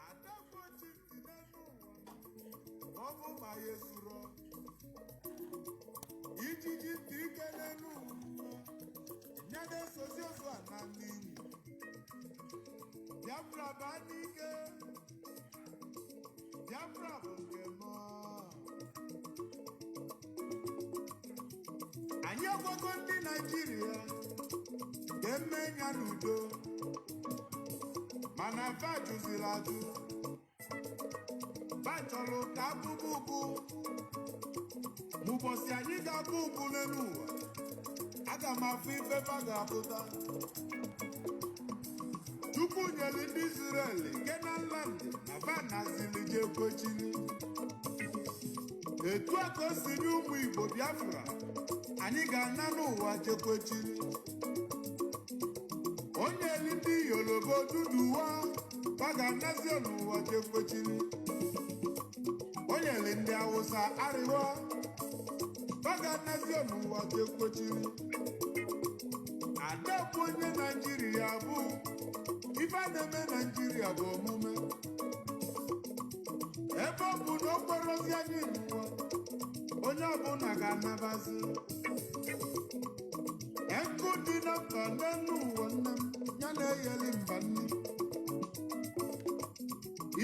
Adagbochi tinenu ọbụ ma yesuro ijiji ti ikelenu nyade sozi ozu ananini Biafra banike Biafra bụ nke mọ anyị agwago ndị Naịjirịa ga-eme ya n'udo mana fa jụziri ajụ fa chọrọ ka abụbụ ugwu m'ụbọchị anyị ga-abụ ugwu n'elu ụwa aga m afụ ife fa ga-apụta Chukwu nyere ndị Izrel Kenan land na fa nazili je kwechiri etu a ka o siri ụmụ Igbo Biafra anyị ga-ana n'ụwa jekwechiri onye ndị Yoruba duduwa fa ga-anazi n'ụwa jekwechiri onye ndị Hausa arịwa fa ga-anazi n'ụwa jekwechiri ada bụ onye Naịjirịa bụ ife na-eme Naịjirịa bụ omume ebe ọ bụ na okporo ozi anyị n'ụwa onye ọbụla ga-anabazi nkụ dị na mba n'elu ụwa nne m ya na-eyeli mba nne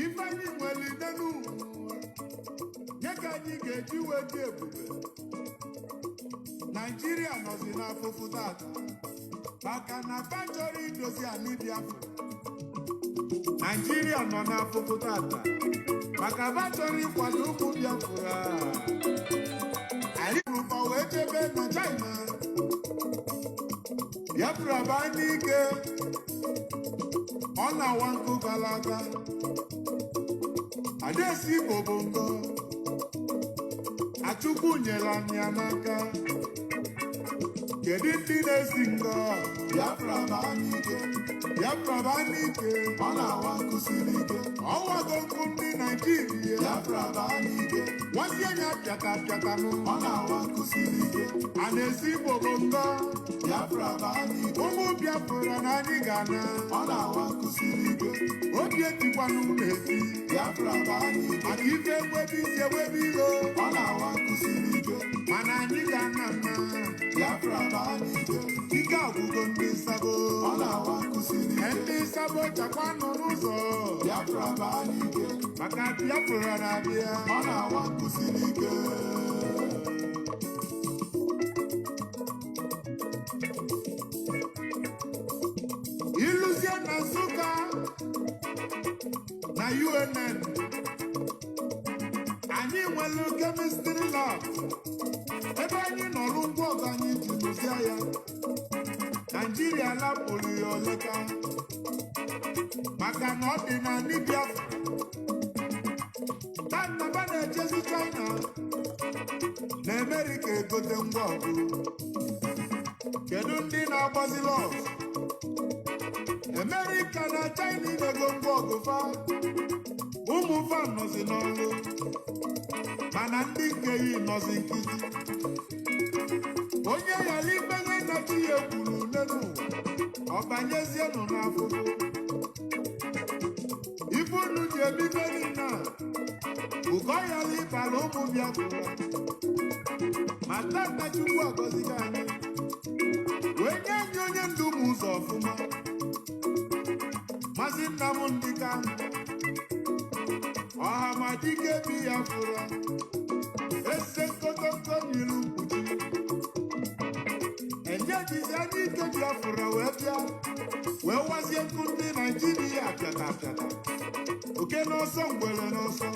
ife anyị nwere n'elu ụwa nye ka anyị ga-eji wee dị ebube Naịjirịa nọzi n'afụfụ tata maka na fa chọrọ idozi anyị Biafra Naịjirịa nọ n'afụfụ tata maka fa chọrọ ịkwado ụmụ Biafra anyị rụfa wee jebe na China Biafra bụ anyị ike ọ na-awa nkụ gara aga Adaesi Igbo bụ ngo Achukwu nyere anyị ya n'aka kedu ndị na-esi ngo Biafra bụ anyị ike Biafra bụ anyị ike ọ na-awa nkụ siri ike ọwago nkụ ndị Naịjirịa Biafra bụ anyị ike nwazi anya pịata pịatanụ ọ na-awa nkụ siri ike Adaesi Igbo bụ ngo Biafra bụ anyị ike ụmụ Biafra na anyị ga-ana ọ na-awa nkụ siri ike obi etikwanụ na-eti Biafra bụ anyị ike maka ife ewebe isi ewebe ilo ọ na-awa nkụ siri ike mana anyị ga-ana nna Biafra bụ anyị ike agwụgo ndị nsabo ọ na-awa nkụ siri ike ndị nsabo chakwanụ n'ụzọ Biafra bụ anyị ike maka Biafra na-abịa ọ na-awa nkụ siri ike iluzie na Nsụka na UNN anyị nwere chemistry lab ebe anyị nọrụ ngwa ọgụ anyị ji lụzie ya Naịjirịa lapụrụ ya oleka maka na ọ dị na ndị Biafra tataba na-ejezi China na Amerịka egote ngwa ọgụ kedu ndị na-agbazi lọs Amerịka na China inego ngwa ọgụ fa ụmụ fa nọzi n'ọrụ mana ndị nke yi nọzi nkịtị onye ghara ikpenye na chi ya ekwuru n'elu ụwa ọ banyezienụ n'afụfụ ife unu ji ebibe niile a ụkọ ghara ịbara ụmụ Biafra ma tata Chukwu agọzigo anyị wee nye anyị onye ndu ụmụ ụzọ ọfụma Maazị Nnamdị Kanụ Ọhamadike Biafra ese nkotonko nyiri mkpuchi enyejizi anyị ike Biafra wee bịa wee wazie nkụ ndị Naịjirịa pịata pịata oke n'ọsọ ngwere n'ọsọ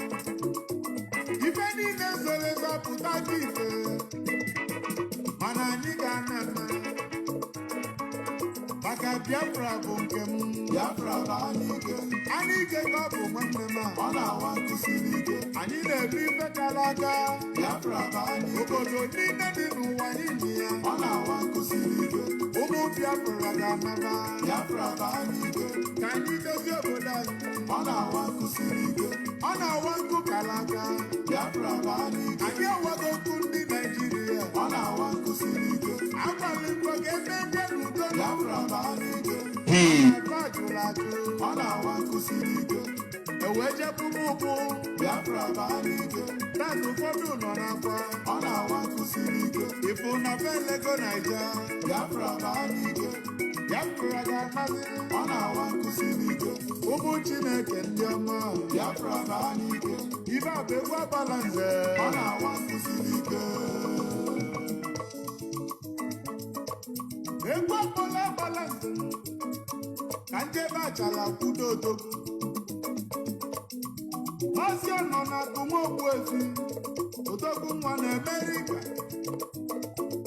ife niile zoro ezo apụta gị ife mana anyị ga-ana nna maka Biafra bụ nke m Biafra bụ anyị ike ka ọ bụ nwanne m ọ na-awa nkụ siri ike anyị na-ebu ife kara aka Biafra bụ anyị obodo niile dị n'ụwa niile ya ọ na-awa nkụ siri ike ụmụ Biafra ga-anaba Biafra bụ anyị ike anyị dozie obodo anyị. Ọ na-awa nkụ siri ike, ọ na-awa nkụ kalaka. Biafra baa n'ike. Anyị awago nkụ ndị Naịjirịa. Ọ na-awa nkụ siri ike. Agbalịkwa ga-eme ndị n'udo. Biafra baa n'ike. Aka jụrụ ajụ. Ọ na-awa nkụ siri ike. Ewee jepụrụ ụkwụ. Biafra baa n'ike. Taata ụfọdụ nọ n'akwa. Ọ na-awa nkụ siri ike. Ịfụ na be Lego Naija. Biafra baa n'ike. Biafra ga-amasị. Ọ na-awa nkụ siri ike. Ụmụ Chineke ndị ọma. Biafra baa n'ike. Ibe a bụ egwu agbala nze. Ọ na-awa nkụ siri ike. Egwu agbala nze. Ka njebe achala kwudo odogwu. Maazị ọnọ na-abụ nwa Ogbuefi. Odogwu nwa na Amerịka.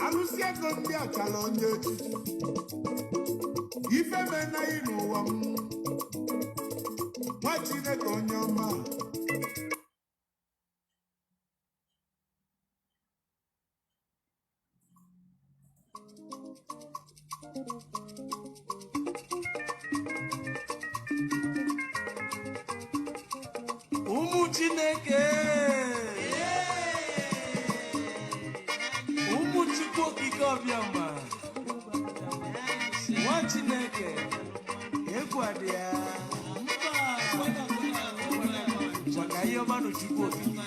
Alụsị ego ndị achala onye echichi. Ife menaghị n'ụwa m. Nwa Chineke onye ọma. Ụmụ Chineke, ụmụ Chukwu okike ọbịama, nwa Chineke, egwu adị ya maka ihe ọma na Chukwu okike.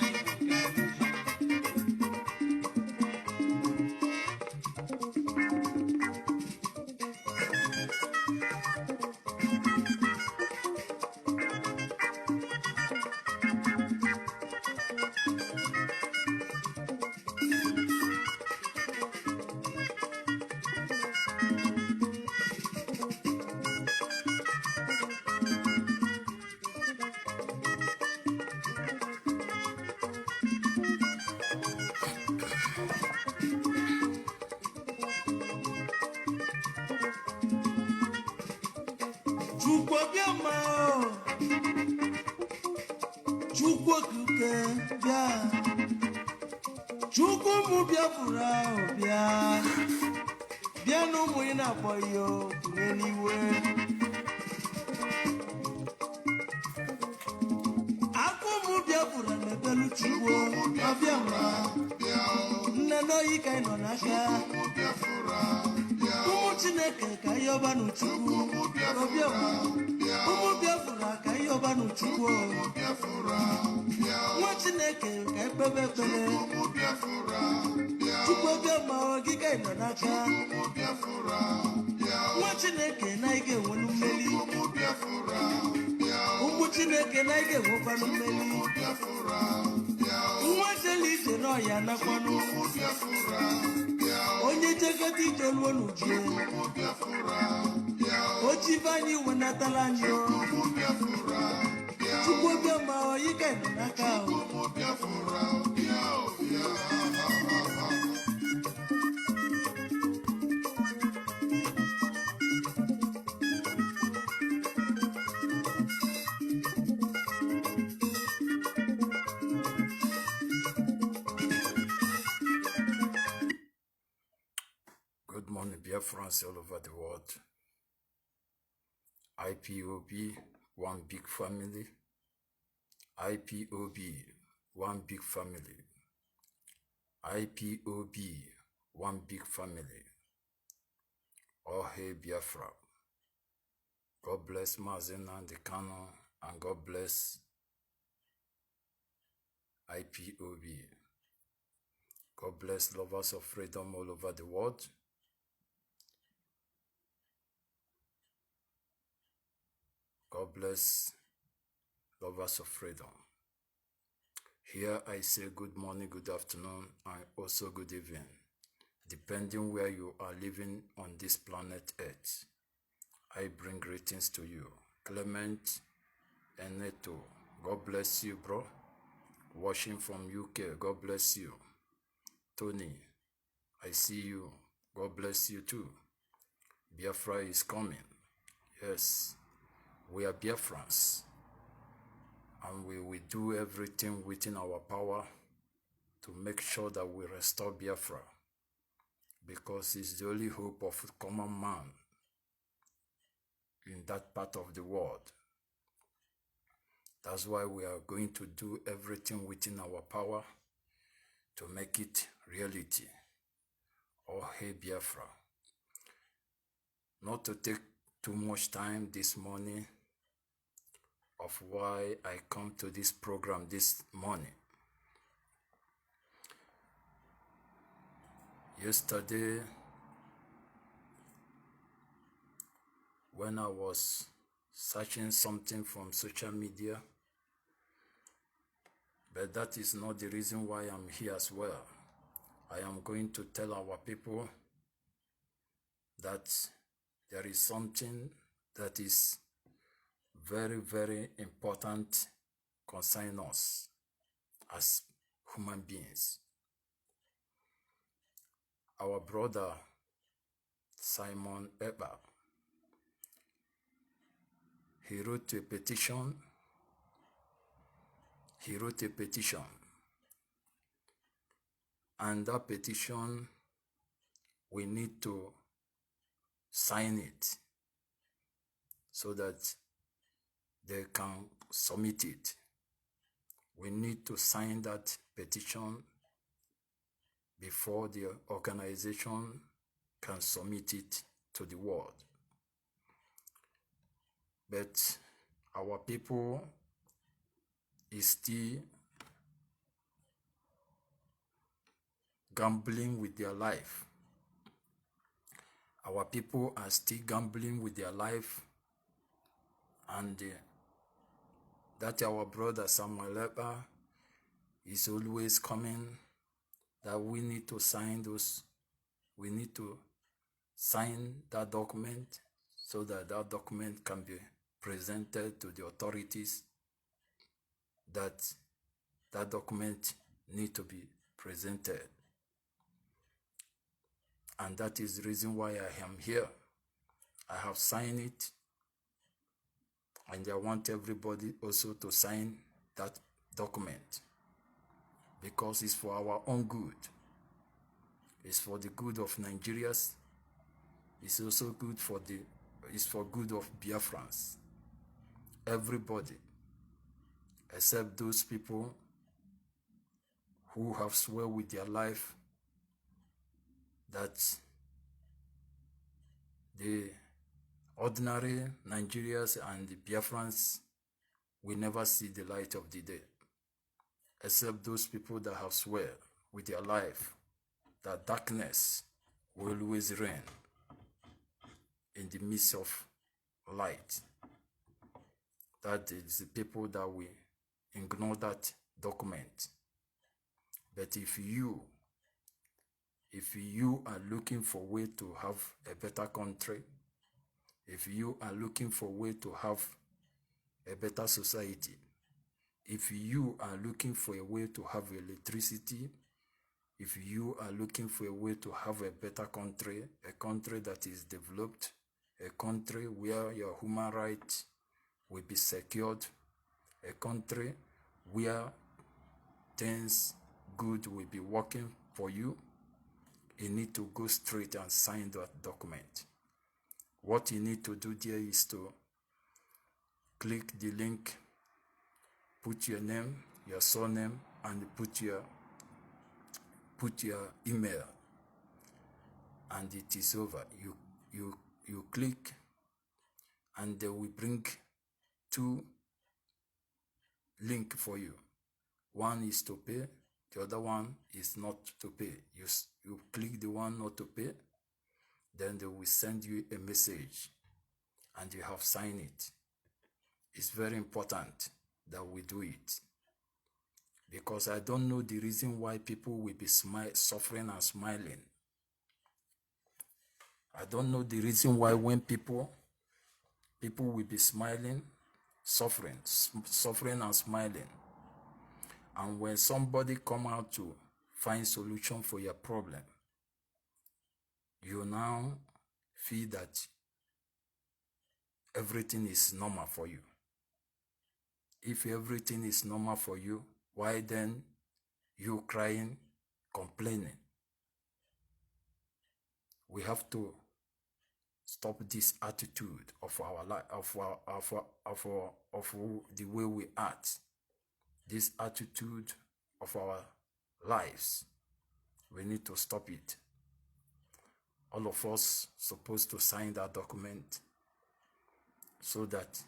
Chukwu ọbịama, Chukwu okike bịa, Chukwu ụmụ Biafra bịa, bịa na ụmụ ị na-akpọ ihe kwunye n'iwe. Aka ụmụ Biafra na-ebelu Chukwu ọbịama, nne n'oyi ka ị nọ n'aka. Ụmụ Chineke ka ihe ọba n'Chukwu ọbịama, ụmụ Biafra ka ihe ọba n'Chukwu. Nwa Chineke ka ekpebe ekpere. Chukwu ọbịama gị ka ị nọ n'aka. Nwa Chineke na ị ga-enwelu mmeri. Ụmụ Chineke na ị ga-enwekwanụ mmeri. Nwa jele ije n'ọya nakwanụ. Onye jegede ije ruo n'ujie. Ojibe anyị wenatala anyị. Chukwu ọbịama yi ka ị nọ n'aka ahụ. Good morning, Biafrans all over the world. IPOB, one big family. IPOB, one big family. IPOB, one big family. Oh, hey, Biafra. God bless Mazina and the Kano, and God bless IPOB. God bless lovers of freedom all over the world. God bless lovers of freedom. Here I say good morning, good afternoon, and also good evening, depending where you are living on this planet Earth. I bring greetings to you. Clement Eneto, God bless you, bro. Watching from UK, God bless you. Tony, I see you. God bless you too. Biafra is coming. Yes, we are Biafrans, and we will do everything within our power to make sure that we restore Biafra, because it's the only hope of common man in that part of the world. That's why we are going to do everything within our power to make it reality. Oh, hey Biafra. Not to take too much time this morning of why I come to this program this morning. Yesterday, when I was searching something from social media, but that is not the reason why I'm here as well. I am going to tell our people that there is something that is very, very important concerning us as human beings. Our brother Simon Eber, he wrote a petition. And that petition, we need to sign it so that they can submit it. We need to sign that petition before the organization can submit it to the world. But our people is still gambling with their life. Our people are still gambling with their life, and that our brother Samuel Eber is always coming that we need to sign that document so that that document can be presented to the authorities, that document need to be presented. And that is the reason why I am here. I have signed it, and I want everybody also to sign that document because it's for our own good. It's for the good of Nigerians. It's also good for good of Biafrans. Everybody, except those people who have swear with their life that the ordinary Nigerians and the Biafrans will never see the light of the day, except those people that have swear with their life that darkness will always reign in the midst of light. That is the people that will ignore that document. But if you are looking for a way to have a better country, if you are looking for a way to have a better society, if you are looking for a way to have electricity, if you are looking for a way to have a better country, a country that is developed, a country where your human rights will be secured, a country where things good will be working for you, you need to go straight and sign that document. What you need to do there is to click the link, put your name, your surname, and put your email, and it is over. You click, and they will bring two links for you. One is to pay, the other one is not to pay. You click the one not to pay, then they will send you a message, and you have signed it. It's very important that we do it, because I don't know the reason why people will be suffering and smiling. I don't know the reason why when people will be smiling, suffering and smiling. And when somebody come out to find solution for your problem, you now feel that everything is normal for you. If everything is normal for you, why then you crying, complaining? We have to stop this attitude of our life, of the way we act, this attitude of our lives. We need to stop it. All of us supposed to sign that document so that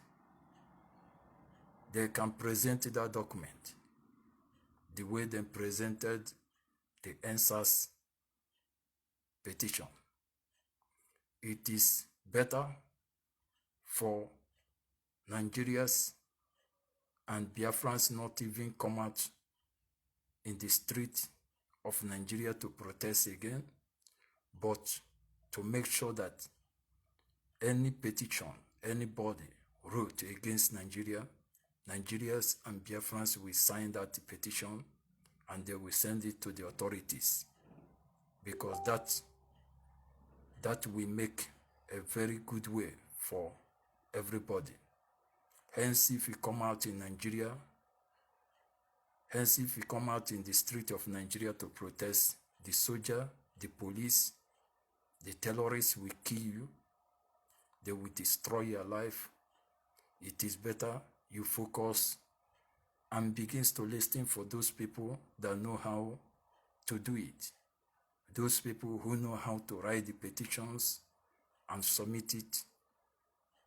they can present that document the way they presented the NSAS petition. It is better for Nigerians and Biafrans not even come out in the street of Nigeria to protest again, but to make sure that any petition anybody wrote against Nigeria, Nigerians and Biafrans will sign that petition and they will send it to the authorities, because that will make a very good way for everybody. Hence, if you come out in Nigeria, hence if you come out in the street of Nigeria to protest, the soldier, the police, the terrorists will kill you. They will destroy your life. It is better you focus and begins to listen for those people that know how to do it. Those people who know how to write the petitions and submit it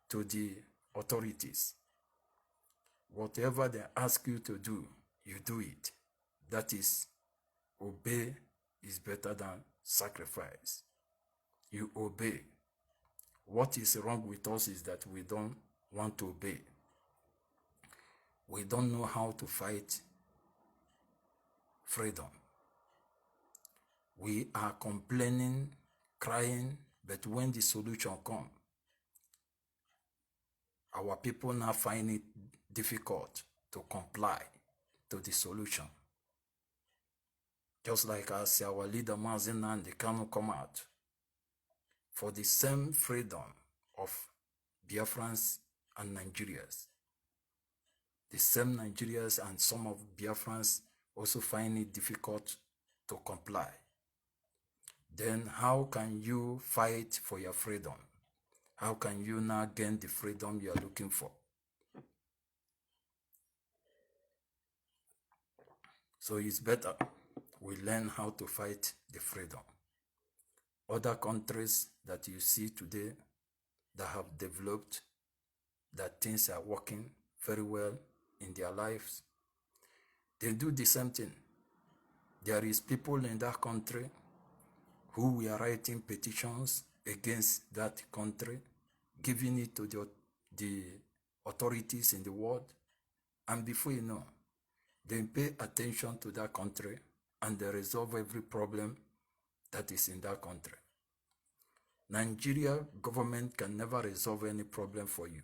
to the authorities. Whatever they ask you to do, you do it. That is, obey is better than sacrifice. You obey. What is wrong with us is that we don't want to obey. We don't know how to fight freedom. We are complaining, crying, but when the solution comes, our people now find it difficult to comply to the solution. Just like as our leader Mazen Nnamdi Kanu come out for the same freedom of Biafrans and Nigerians. The same Nigerians and some of Biafrans also find it difficult to comply. Then how can you fight for your freedom? How can you now gain the freedom you are looking for? So it's better we learn how to fight the freedom. Other countries that you see today that have developed, that things are working very well in their lives, they do the same thing. There is people in that country who were writing petitions against that country, giving it to the authorities in the world, and before you know, they pay attention to that country and they resolve every problem that is in that country. Nigeria government can never resolve any problem for you.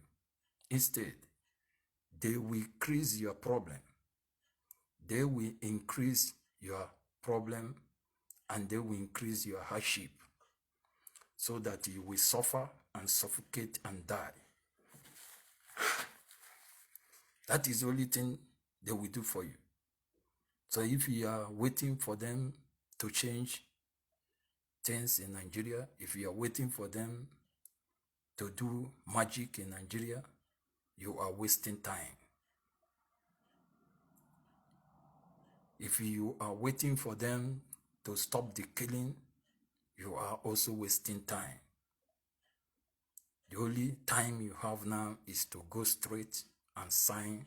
Instead, they will increase your problem. They will increase your problem and they will increase your hardship so that you will suffer and suffocate and die. That is the only thing they will do for you. So if you are waiting for them to change things in Nigeria, if you are waiting for them to do magic in Nigeria, you are wasting time. If you are waiting for them to stop the killing, you are also wasting time. The only time you have now is to go straight and sign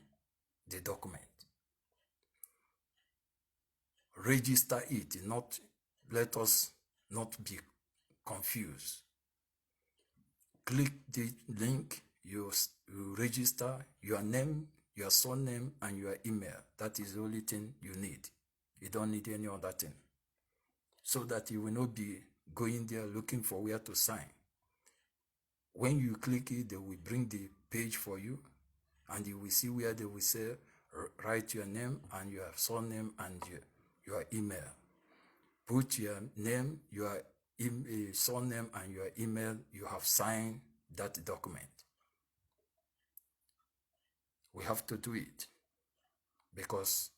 the document. Register it, not let us not be confused. Click the link, you register your name, your surname, and your email. That is the only thing you need. You don't need any other thing. So that you will not be going there looking for where to sign. When you click it, they will bring the page for you, and you will see where they will say, write your name and your surname and your email. Put your name, your surname, and your email. You have signed that document. We have to do it because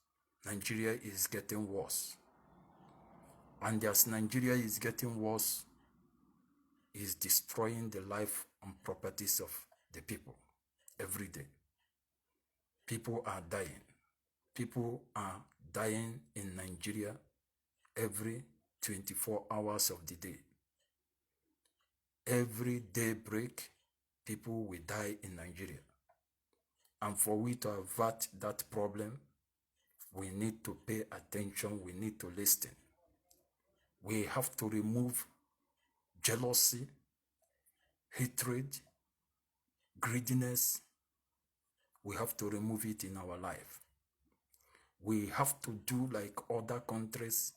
Nigeria is getting worse. And as Nigeria is getting worse, is destroying the life and properties of the people every day. People are dying. People are dying in Nigeria every 24 hours of the day. Every daybreak, people will die in Nigeria. And for we to avert that problem, we need to pay attention, we need to listen. We have to remove jealousy, hatred, greediness. We have to remove it in our life. We have to do like other countries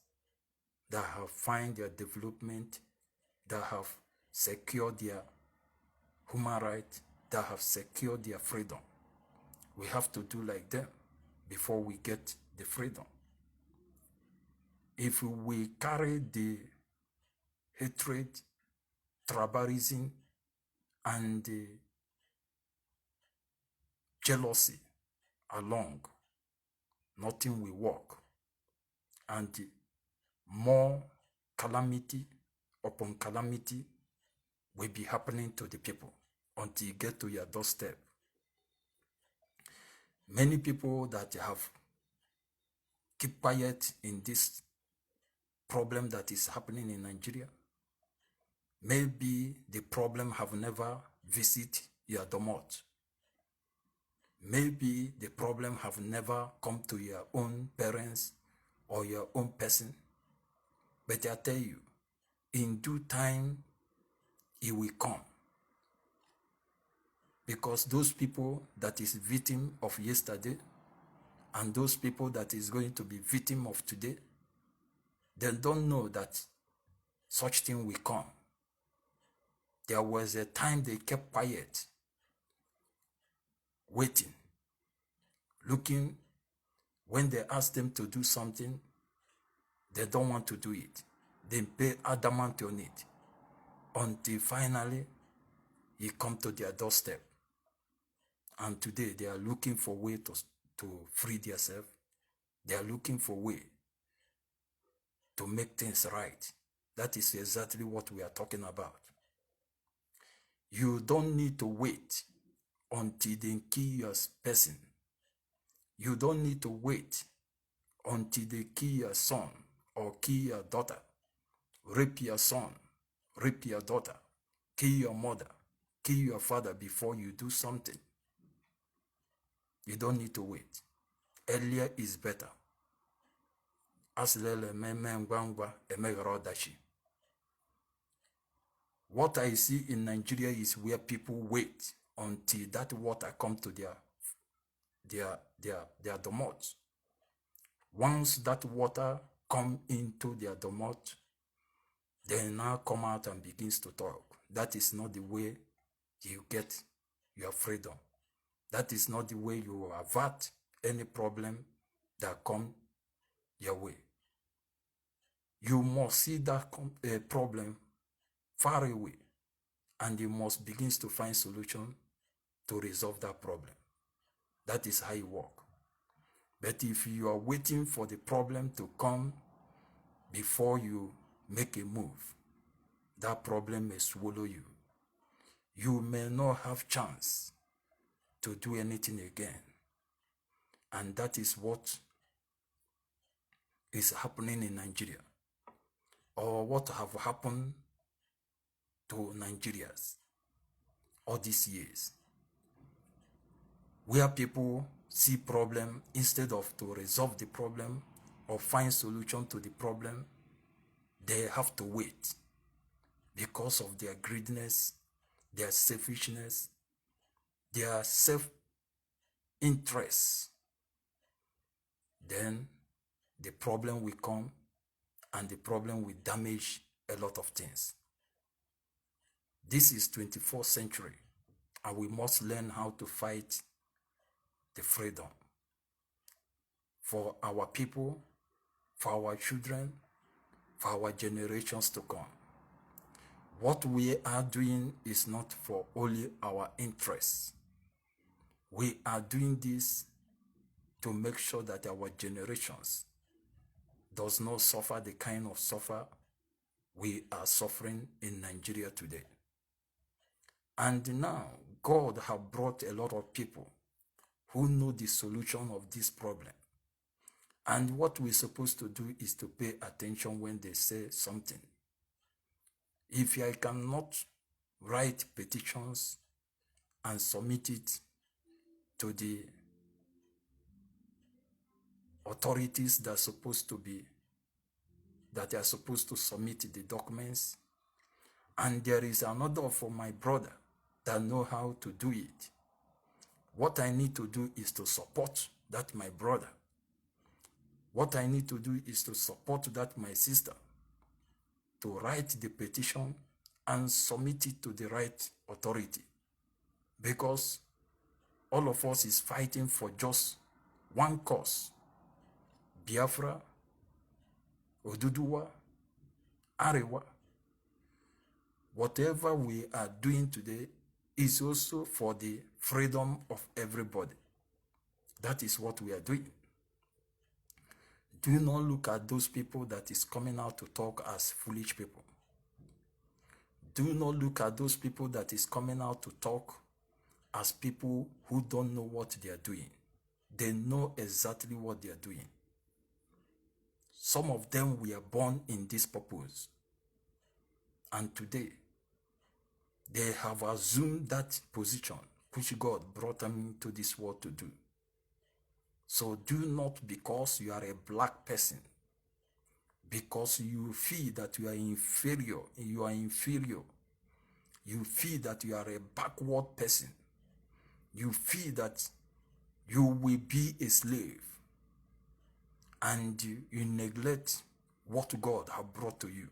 that have found their development, that have secured their human rights, that have secured their freedom. We have to do like them before we get the freedom. If we carry the hatred, tribalism, and the jealousy along, nothing will work. And more calamity upon calamity will be happening to the people until you get to your doorstep. Many people that have keep quiet in this problem that is happening in Nigeria, maybe the problem have never visited your domot. Maybe the problem have never come to your own parents or your own person. But I tell you, in due time, it will come. Because those people that is victim of yesterday and those people that is going to be victim of today, they don't know that such thing will come. There was a time they kept quiet, waiting, looking. When they ask them to do something, they don't want to do it. They pay adamant on it until finally it come to their doorstep. And today they are looking for way to free themselves. They are looking for way to make things right. That is exactly what we are talking about. You don't need to wait until they kill your person. You don't need to wait until they kill your son or kill your daughter, rape your son, rape your daughter, kill your mother, kill your father before you do something. You don't need to wait. Earlier is better. What I see in Nigeria is where people wait until that water comes to their domot. Once that water come into their domot, they now come out and begins to talk. That is not the way you get your freedom. That is not the way you avert any problem that come your way. You must see that problem far away, and you must begin to find solution to resolve that problem. That is how you work. But if you are waiting for the problem to come before you make a move, that problem may swallow you. You may not have chance to do anything again. And that is what is happening in Nigeria, or what have happened to Nigerians all these years, where people see problem, instead of to resolve the problem or find solution to the problem, they have to wait because of their greediness, their selfishness, their self-interest. Then the problem will come, and the problem will damage a lot of things. This is 24th century, and we must learn how to fight the freedom for our people, for our children, for our generations to come. What we are doing is not for only our interests. We are doing this to make sure that our generations does not suffer the kind of suffer we are suffering in Nigeria today. And now, God has brought a lot of people who know the solution of this problem. And what we're supposed to do is to pay attention when they say something. If I cannot write petitions and submit it to the authorities that are supposed to submit the documents, and there is another for my brother that know how to do it, what I need to do is to support that my brother. What I need to do is to support that my sister, to write the petition and submit it to the right authority, because all of us is fighting for just one cause: Biafra, Oduduwa, Arewa. Whatever we are doing today is also for the freedom of everybody. That is what we are doing. Do not look at those people that is coming out to talk as foolish people. Do not look at those people that is coming out to talk as people who don't know what they are doing. They know exactly what they are doing. Some of them were born in this purpose. And today, they have assumed that position which God brought them into this world to do. So do not, because you are a black person, because you feel that you are inferior, you feel that you are a backward person, you feel that you will be a slave, and you neglect what God has brought to you.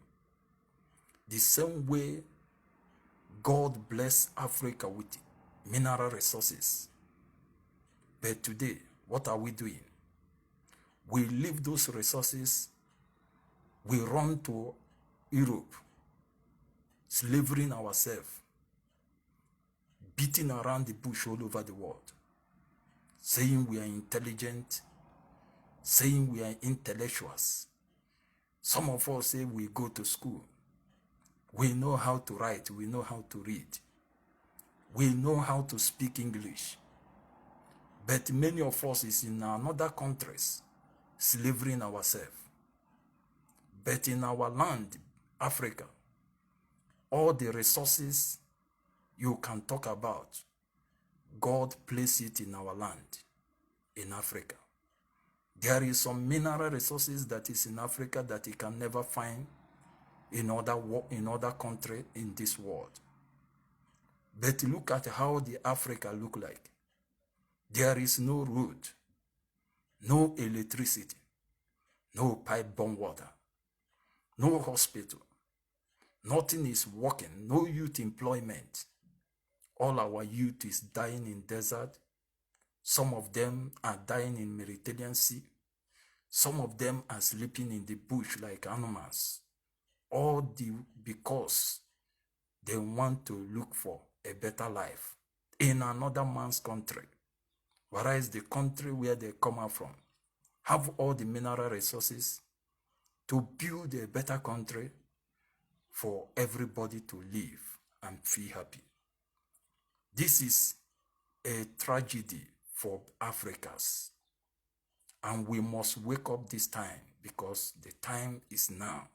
The same way God blessed Africa with mineral resources. But today, what are we doing? We leave those resources, we run to Europe, slavering ourselves, beating around the bush all over the world, saying we are intelligent, saying we are intellectuals. Some of us say we go to school. We know how to write, we know how to read. We know how to speak English. But many of us is in another countries, slavering ourselves. But in our land, Africa, all the resources you can talk about, God placed it in our land, in Africa. There is some mineral resources that is in Africa that you can never find in other country in this world. But look at how the Africa look like. There is no road, no electricity, no pipe-borne water, no hospital. Nothing is working, no youth employment. All our youth is dying in desert. Some of them are dying in Mediterranean Sea. Some of them are sleeping in the bush like animals. Because they want to look for a better life in another man's country. Whereas the country where they come out from have all the mineral resources to build a better country for everybody to live and feel happy. This is a tragedy for Africans. And we must wake up this time, because the time is now.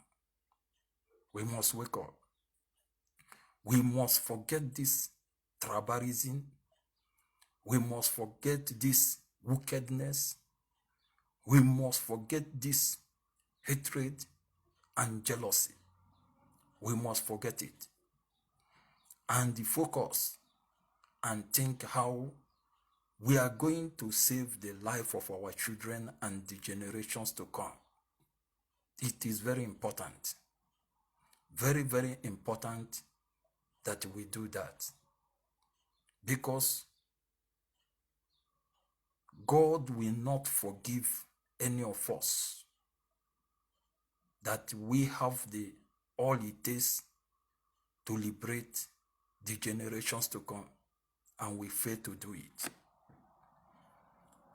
We must wake up. We must forget this tribalism. We must forget this wickedness. We must forget this hatred and jealousy. We must forget it. And focus and think how we are going to save the life of our children and the generations to come. It is very important. Very, very important that we do that. Because God will not forgive any of us that we have all it takes to liberate the generations to come, and we fail to do it.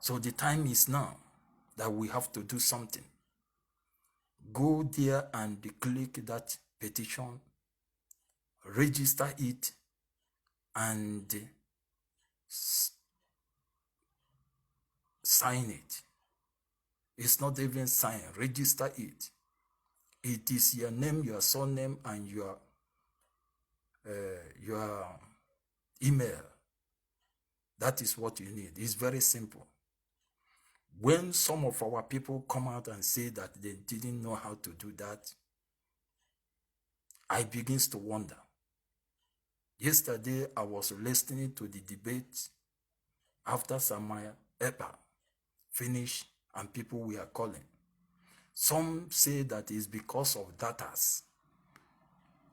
So the time is now that we have to do something. Go there and click that petition, register it, and sign it. It's not even sign, register it. It is your name, your surname, and your email. That is what you need. It's very simple. When some of our people come out and say that they didn't know how to do that, I begins to wonder. Yesterday, I was listening to the debate after Samaya Epa finished and people were calling. Some say that it's because of datas,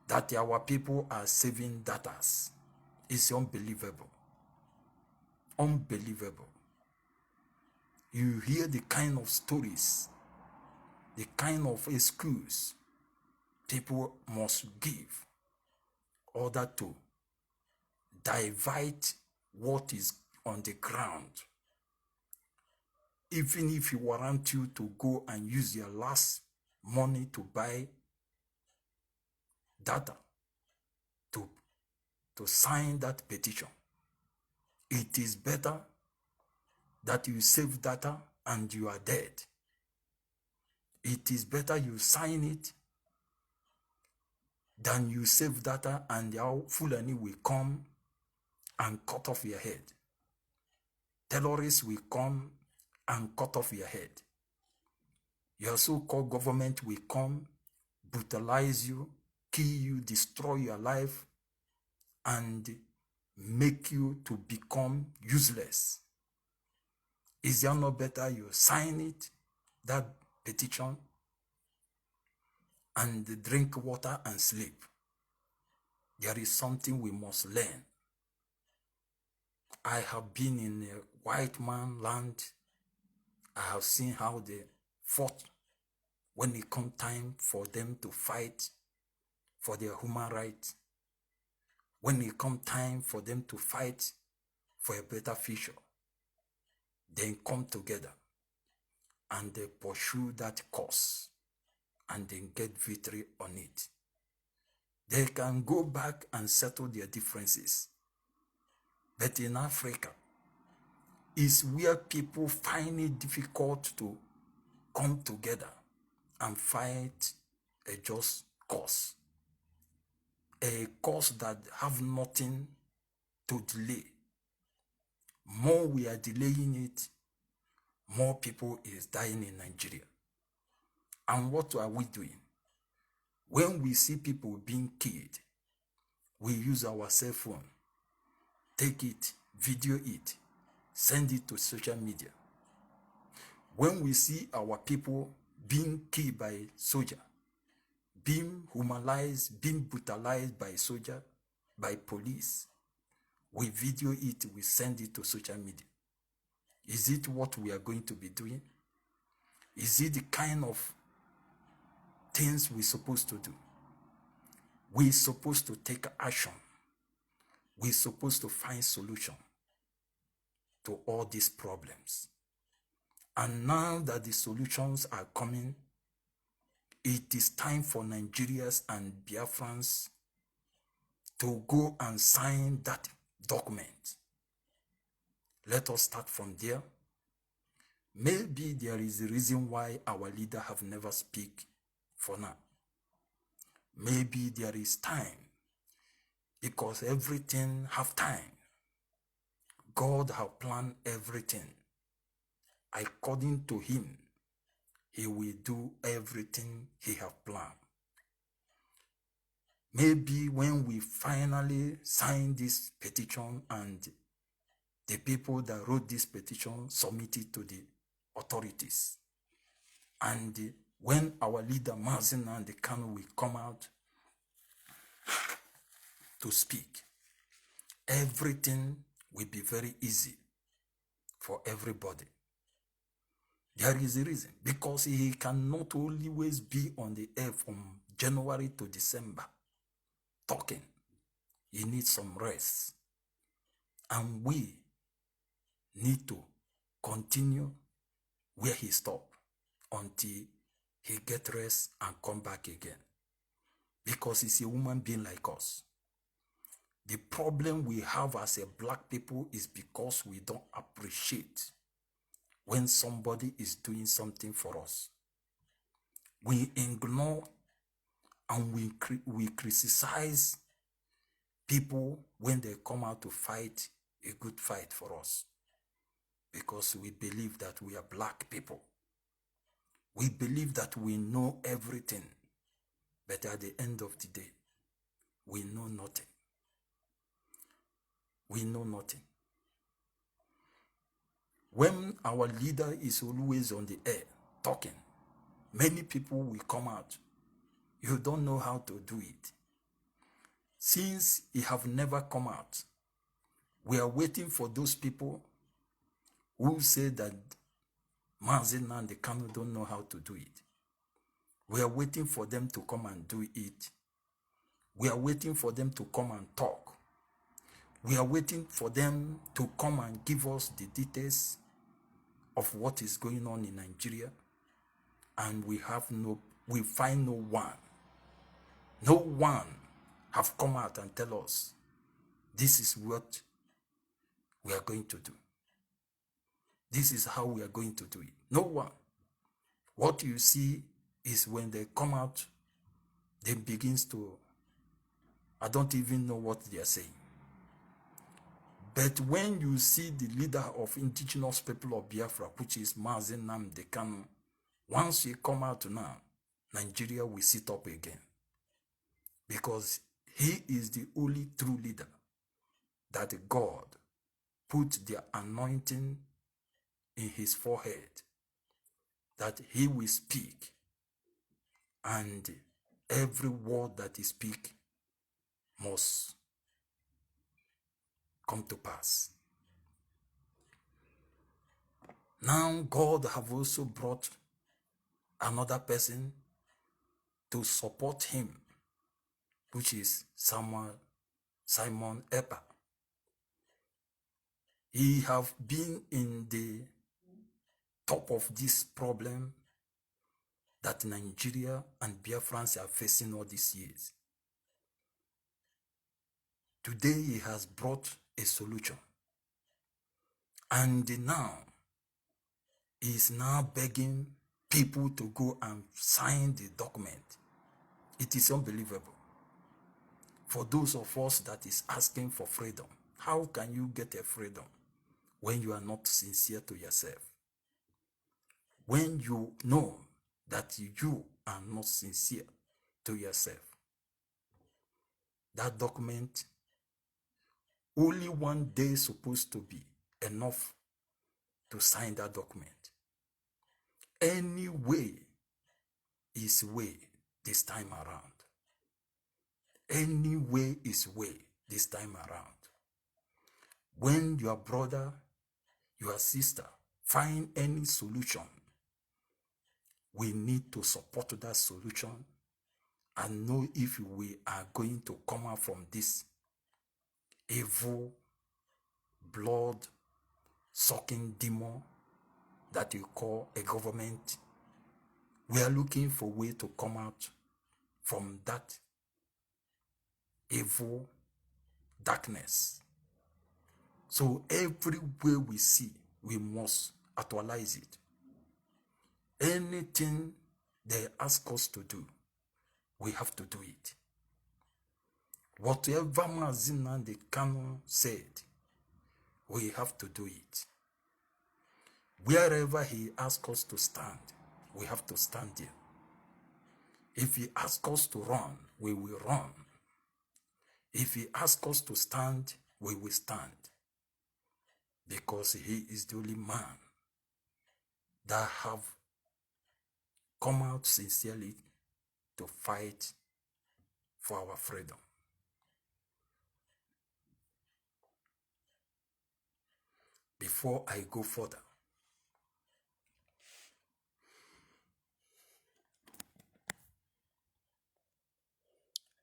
that our people are saving datas. It's unbelievable. Unbelievable. You hear the kind of stories, the kind of excuse people must give in order to divert what is on the ground. Even if you warrant you to go and use your last money to buy data to sign that petition, it is better that you save data and you are dead. It is better you sign it than you save data and the Fulani will come and cut off your head. Terrorists will come and cut off your head. Your so-called government will come, brutalize you, kill you, destroy your life, and make you to become useless. Is it not better you sign it, that petition, and drink water and sleep? There is something we must learn. I have been in a white man land. I have seen how they fought when it comes time for them to fight for their human rights. When it comes time for them to fight for a better future, they come together and they pursue that cause and then get victory on it. They can go back and settle their differences. But in Africa, is where people find it difficult to come together and fight a just cause. A cause that have nothing to delay. More we are delaying it, more people is dying in Nigeria. And what are we doing? When we see people being killed, we use our cell phone, take it, video it, send it to social media. When we see our people being killed by soldier, being humanized, being brutalized by soldier, by police, we video it, we send it to social media. Is it what we are going to be doing? Is it the kind of things we're supposed to do? We're supposed to take action. We're supposed to find solution to all these problems. And now that the solutions are coming, it is time for Nigerians and Biafrans to go and sign that document. Let us start from there. Maybe there is a reason why our leader have never speak for now. Maybe there is time, because everything have time. God have planned everything. According to him, he will do everything he have planned. Maybe when we finally sign this petition and the people that wrote this petition submit it to the authorities, and when our leader Mazin and the Kanu will come out to speak, everything will be very easy for everybody. There is a reason, because he cannot always be on the air from January to December talking. He needs some rest. And we need to continue where he stopped until he get rest and come back again. because he's a human being like us. The problem we have as a black people is because we don't appreciate when somebody is doing something for us. We ignore and we criticize people when they come out to fight a good fight for us, because we believe that we are black people. We believe that we know everything, but at the end of the day, we know nothing. We know nothing. When our leader is always on the air talking, many people will come out. You don't know how to do it. Since he have never come out, we are waiting for those people who say that Mazi Nnamdi Kanu don't know how to do it. We are waiting for them to come and do it. We are waiting for them to come and talk. We are waiting for them to come and give us the details of what is going on in Nigeria. And we find no one. No one have come out and tell us this is what we are going to do. This is how we are going to do it. No one. What you see is when they come out, they begins to, I don't even know what they are saying. But when you see the leader of indigenous people of Biafra, which is Mazi Nnamdi Kanu, once he come out now, Nigeria will sit up again. Because he is the only true leader that God put the anointing in his forehead, that he will speak, and every word that he speak must come to pass. Now God have also brought another person to support him, which is Simon Ekpa. He have been in the top of this problem that Nigeria and Biafrans are facing all these years. Today he has brought a solution. And now he is now begging people to go and sign the document. It is unbelievable. For those of us that is asking for freedom, how can you get a freedom when you are not sincere to yourself? When you know that you are not sincere to yourself. That document, only one day is supposed to be enough to sign that document. Any way is way this time around. Any way is way this time around. When your brother, your sister find any solution, we need to support that solution and know if we are going to come out from this evil, blood-sucking demon that you call a government. We are looking for a way to come out from that evil darkness. So every way we see, we must actualize it. Anything they ask us to do, we have to do it. Whatever Mazi Nnamdi Kanu said, we have to do it. Wherever he asks us to stand, we have to stand there. If he asks us to run, we will run. If he asks us to stand, we will stand. Because he is the only man that have come out sincerely to fight for our freedom. Before I go further,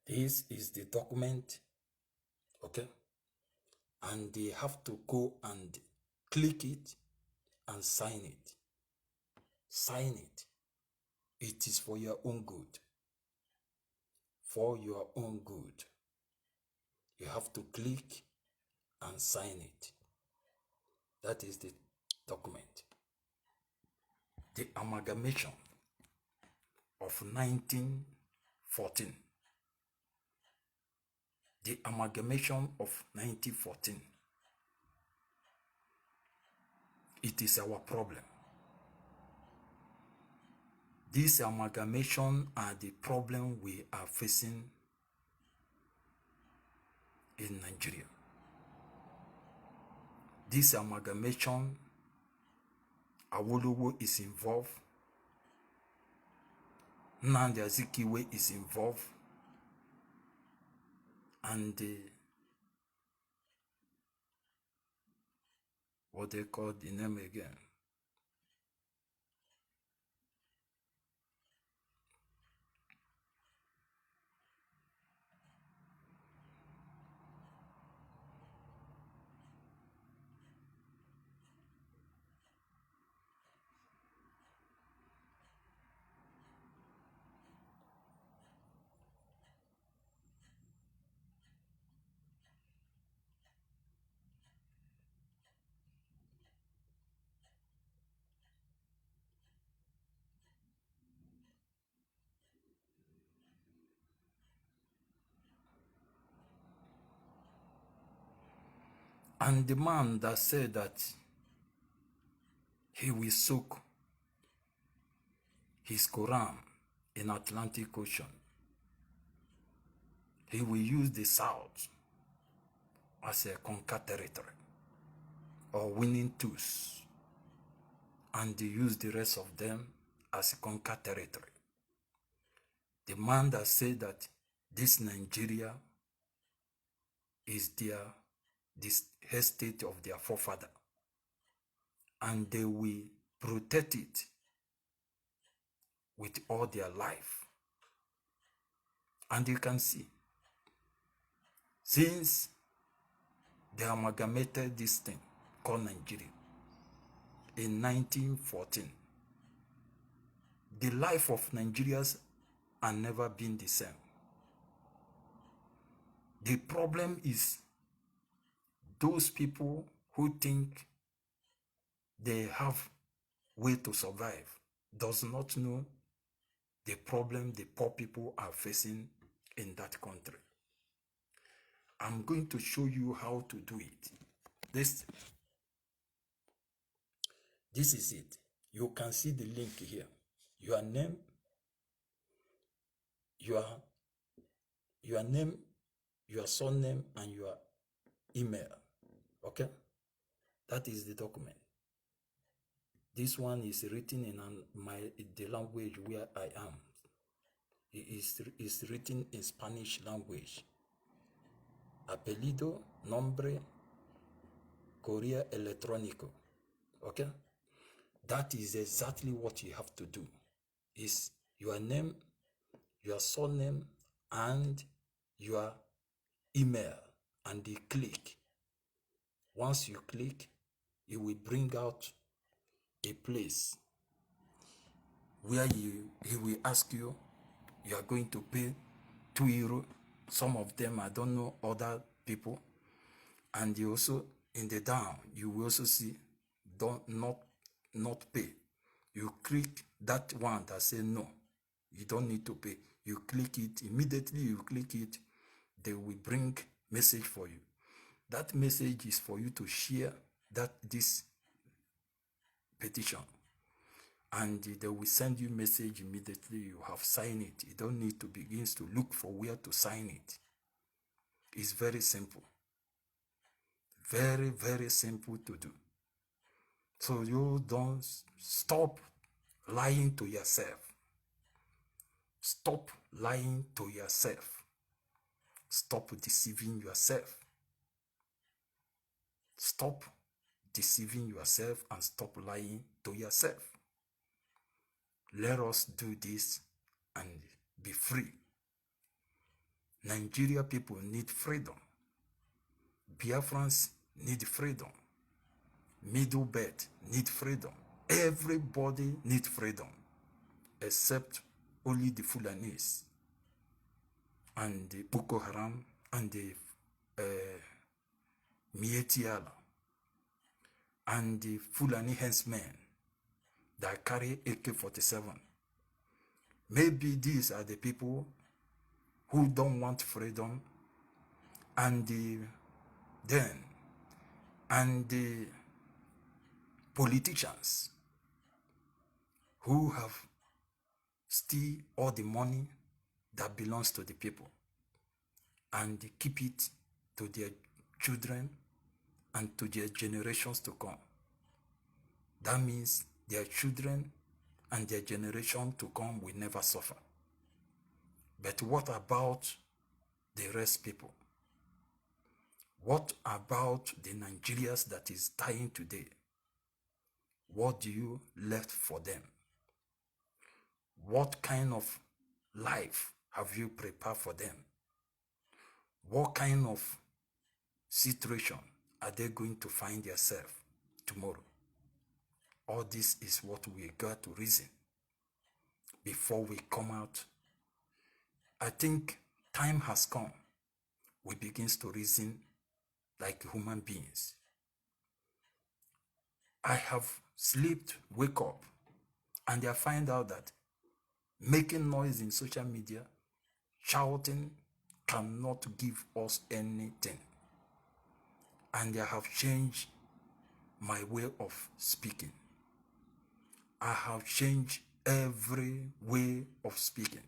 this is the document, okay? And they have to go and click it and sign it. Sign it. It is for your own good. for your own good. You have to click and sign it. That is the document. The amalgamation of 1914. The amalgamation of 1914. It is our problem. This amalgamation are the problem we are facing in Nigeria. This amalgamation, Awolowo is involved, Nnamdi Azikiwe is involved, and what they call the name again? And the man that said that he will soak his Quran in Atlantic Ocean, he will use the South as a conquer territory or winning tools, and they use the rest of them as a conquer territory. The man that said that this Nigeria is this estate of their forefather, and they will protect it with all their life. And you can see, since they amalgamated this thing called Nigeria in 1914, the life of Nigerians has never been the same. The problem is those people who think they have way to survive does not know the problem the poor people are facing in that country. I'm going to show you how to do it. This is it. You can see the link here. Your name, your name, your surname, and your email. Okay? That is the document. This one is written in the language where I am. It is written in Spanish language. Apellido, nombre, correo electrónico. Okay? That is exactly what you have to do. Is your name, your surname, and your email, and you click. Once you click, it will bring out a place where he will ask you, you are going to pay €2. Some of them, I don't know, other people. And you also, in the down, you will also see, not pay. You click that one that says no, you don't need to pay. You click it, immediately you click it, they will bring message for you. That message is for you to share this petition, and they will send you message immediately. You have signed it. You don't need to begin to look for where to sign it. It's very simple. Very, very simple to do. So you don't stop lying to yourself. Stop lying to yourself. Stop deceiving yourself. Stop deceiving yourself and stop lying to yourself. Let us do this and be free. Nigeria people need freedom. Biafrans need freedom. Middle Belt need freedom. Everybody need freedom, except only the Fulanis. and the Boko Haram and the Mietiala and the Fulani henchmen that carry AK-47. Maybe these are the people who don't want freedom, and the politicians who have steal all the money that belongs to the people and keep it to their children and to their generations to come. That means their children and their generation to come will never suffer. But what about the rest people? What about the Nigerians that is dying today? What do you left for them? What kind of life have you prepared for them? What kind of situation are they going to find themselves tomorrow? All this is what we got to reason before we come out. I think time has come. We begin to reason like human beings. I have slept, wake up, and I find out that making noise in social media, shouting, cannot give us anything. And I have changed my way of speaking. I have changed every way of speaking.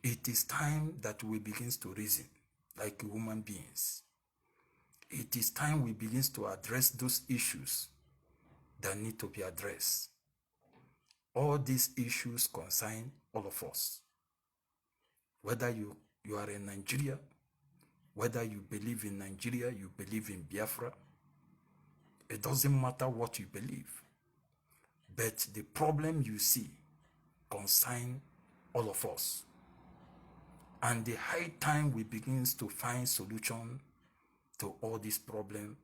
It is time that we begin to reason like human beings. It is time we begin to address those issues that need to be addressed. All these issues concern all of us. Whether you are in Nigeria, whether you believe in Nigeria, you believe in Biafra, it doesn't matter what you believe. But the problem you see concern all of us. And the high time we begin to find solution to all this problem,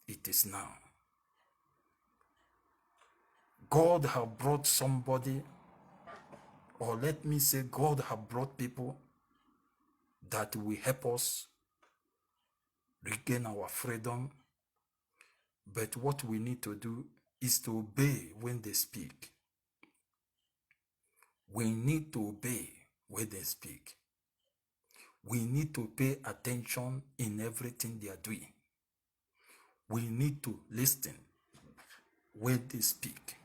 it is now. God have brought somebody, or let me say God have brought people that will help us regain our freedom. But what we need to do is to obey when they speak. We need to obey when they speak. We need to pay attention in everything they are doing. We need to listen when they speak.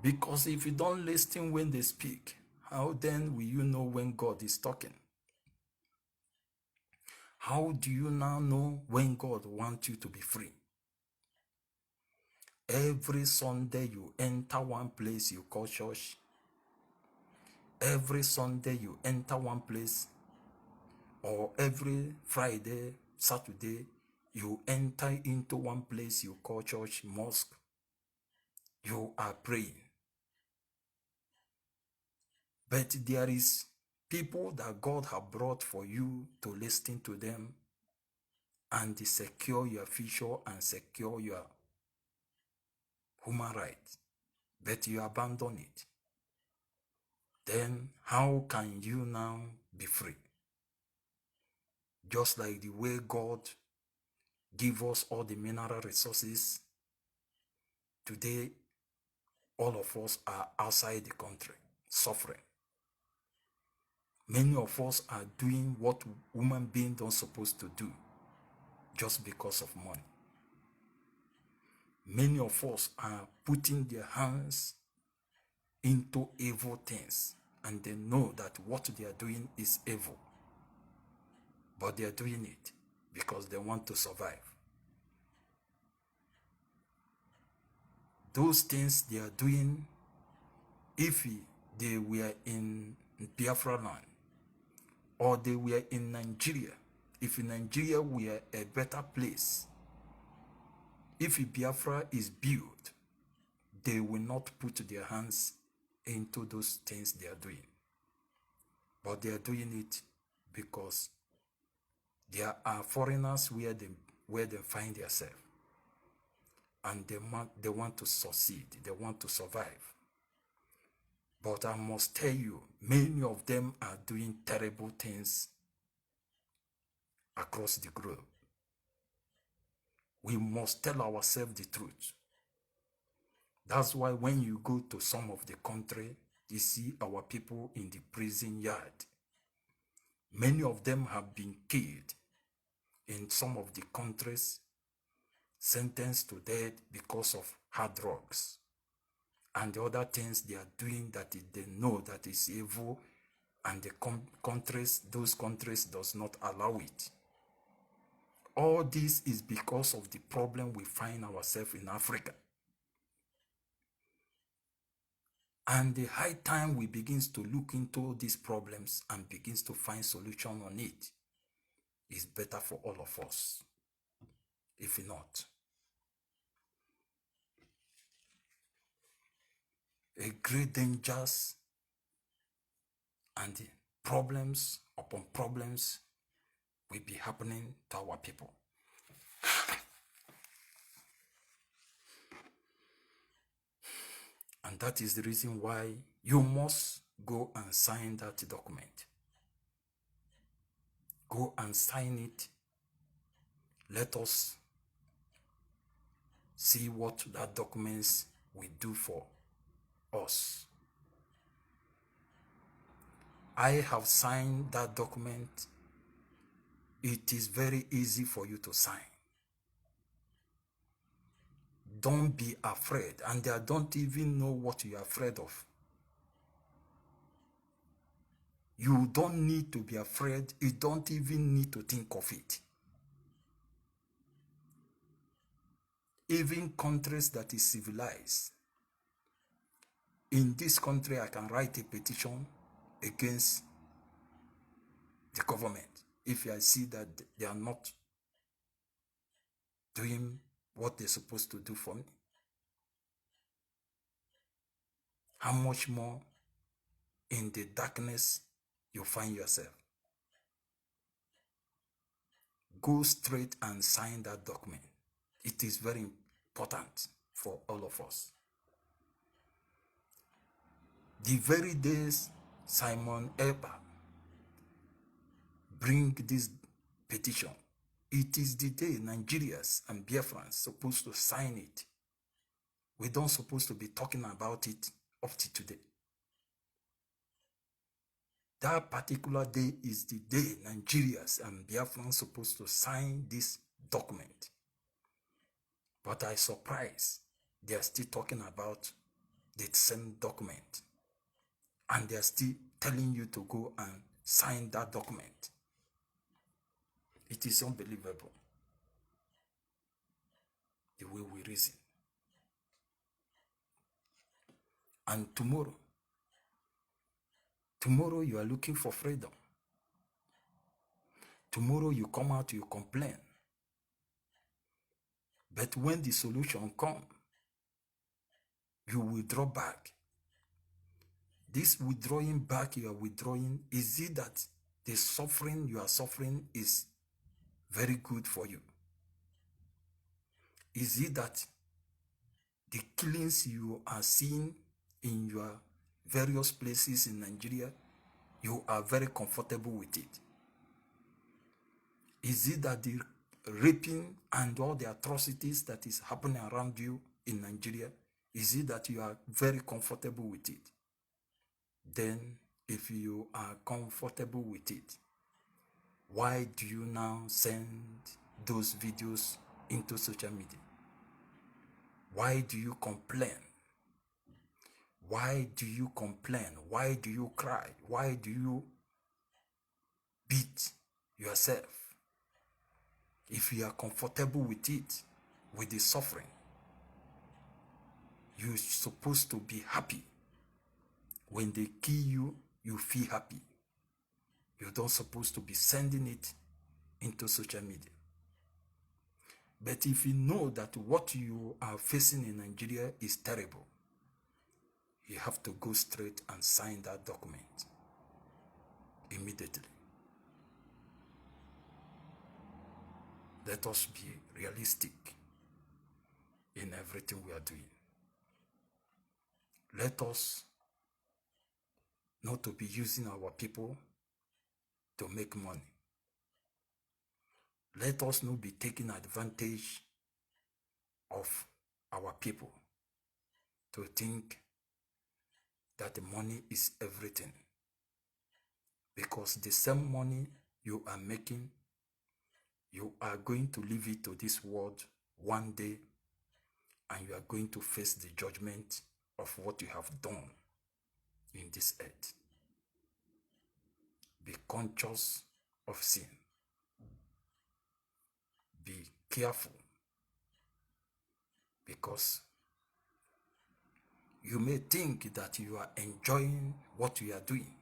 Because if you don't listen when they speak, how then will you know when God is talking? How do you now know when God wants you to be free? Every Sunday you enter one place you call church. Every Sunday you enter one place, or every Friday, Saturday, you enter into one place you call church, mosque. You are praying. But there is people that God have brought for you to listen to them and secure your future and secure your human rights. But you abandon it. Then how can you now be free? Just like the way God give us all the mineral resources, today all of us are outside the country suffering. Many of us are doing what human beings don't supposed to do just because of money. Many of us are putting their hands into evil things, and they know that what they are doing is evil. But they are doing it because they want to survive. Those things they are doing, if they were in Biafra land, or they were in Nigeria, if Nigeria were a better place, if Biafra is built, they will not put their hands into those things they are doing. But they are doing it because there are foreigners where they find themselves. And they want to succeed. They want to survive. But I must tell you, many of them are doing terrible things across the globe. We must tell ourselves the truth. That's why when you go to some of the country, you see our people in the prison yard. Many of them have been killed in some of the countries, sentenced to death because of hard drugs and the other things they are doing that they know that is evil, and the those countries does not allow it. All this is because of the problem we find ourselves in Africa. And the high time we begins to look into these problems and begins to find solution on it is better for all of us. If not, a great dangers and problems upon problems will be happening to our people. And that is the reason why you must go and sign that document. Go and sign it. Let us see what that document will do for us. I have signed that document. It is very easy for you to sign. Don't be afraid, and I don't even know what you are afraid of. You don't need to be afraid. You don't even need to think of it. Even countries that is civilized, in this country I can write a petition against the government if I see that they are not doing what they're supposed to do for me. How much more in the darkness you find yourself? Go straight and sign that document. It is very important for all of us. The very days Simon Eber bring this petition, it is the day Nigerians and Biafrans supposed to sign it. We don't supposed to be talking about it up to today. That particular day is the day Nigerians and Biafrans supposed to sign this document. But I surprised they are still talking about the same document. And they are still telling you to go and sign that document. It is unbelievable the way we reason. And tomorrow you are looking for freedom. Tomorrow you come out, you complain. But when the solution comes, you withdraw back. This withdrawing back you are withdrawing, is it that the suffering you are suffering is very good for you? Is it that the killings you are seeing in your various places in Nigeria, you are very comfortable with it? Is it that the raping and all the atrocities that is happening around you in Nigeria, is it that you are very comfortable with it? Then, if you are comfortable with it, why do you now send those videos into social media? Why do you complain? Why do you complain? Why do you cry? Why do you beat yourself? If you are comfortable with it, with the suffering, you're supposed to be happy. When they kill you, you feel happy. You don't supposed to be sending it into social media. But if you know that what you are facing in Nigeria is terrible, you have to go straight and sign that document immediately. Let us be realistic in everything we are doing. Let us not to be using our people to make money. Let us not be taking advantage of our people to think that the money is everything. Because the same money you are making, you are going to leave it to this world one day, and you are going to face the judgment of what you have done in this earth. Be conscious of sin. Be careful, because you may think that you are enjoying what you are doing,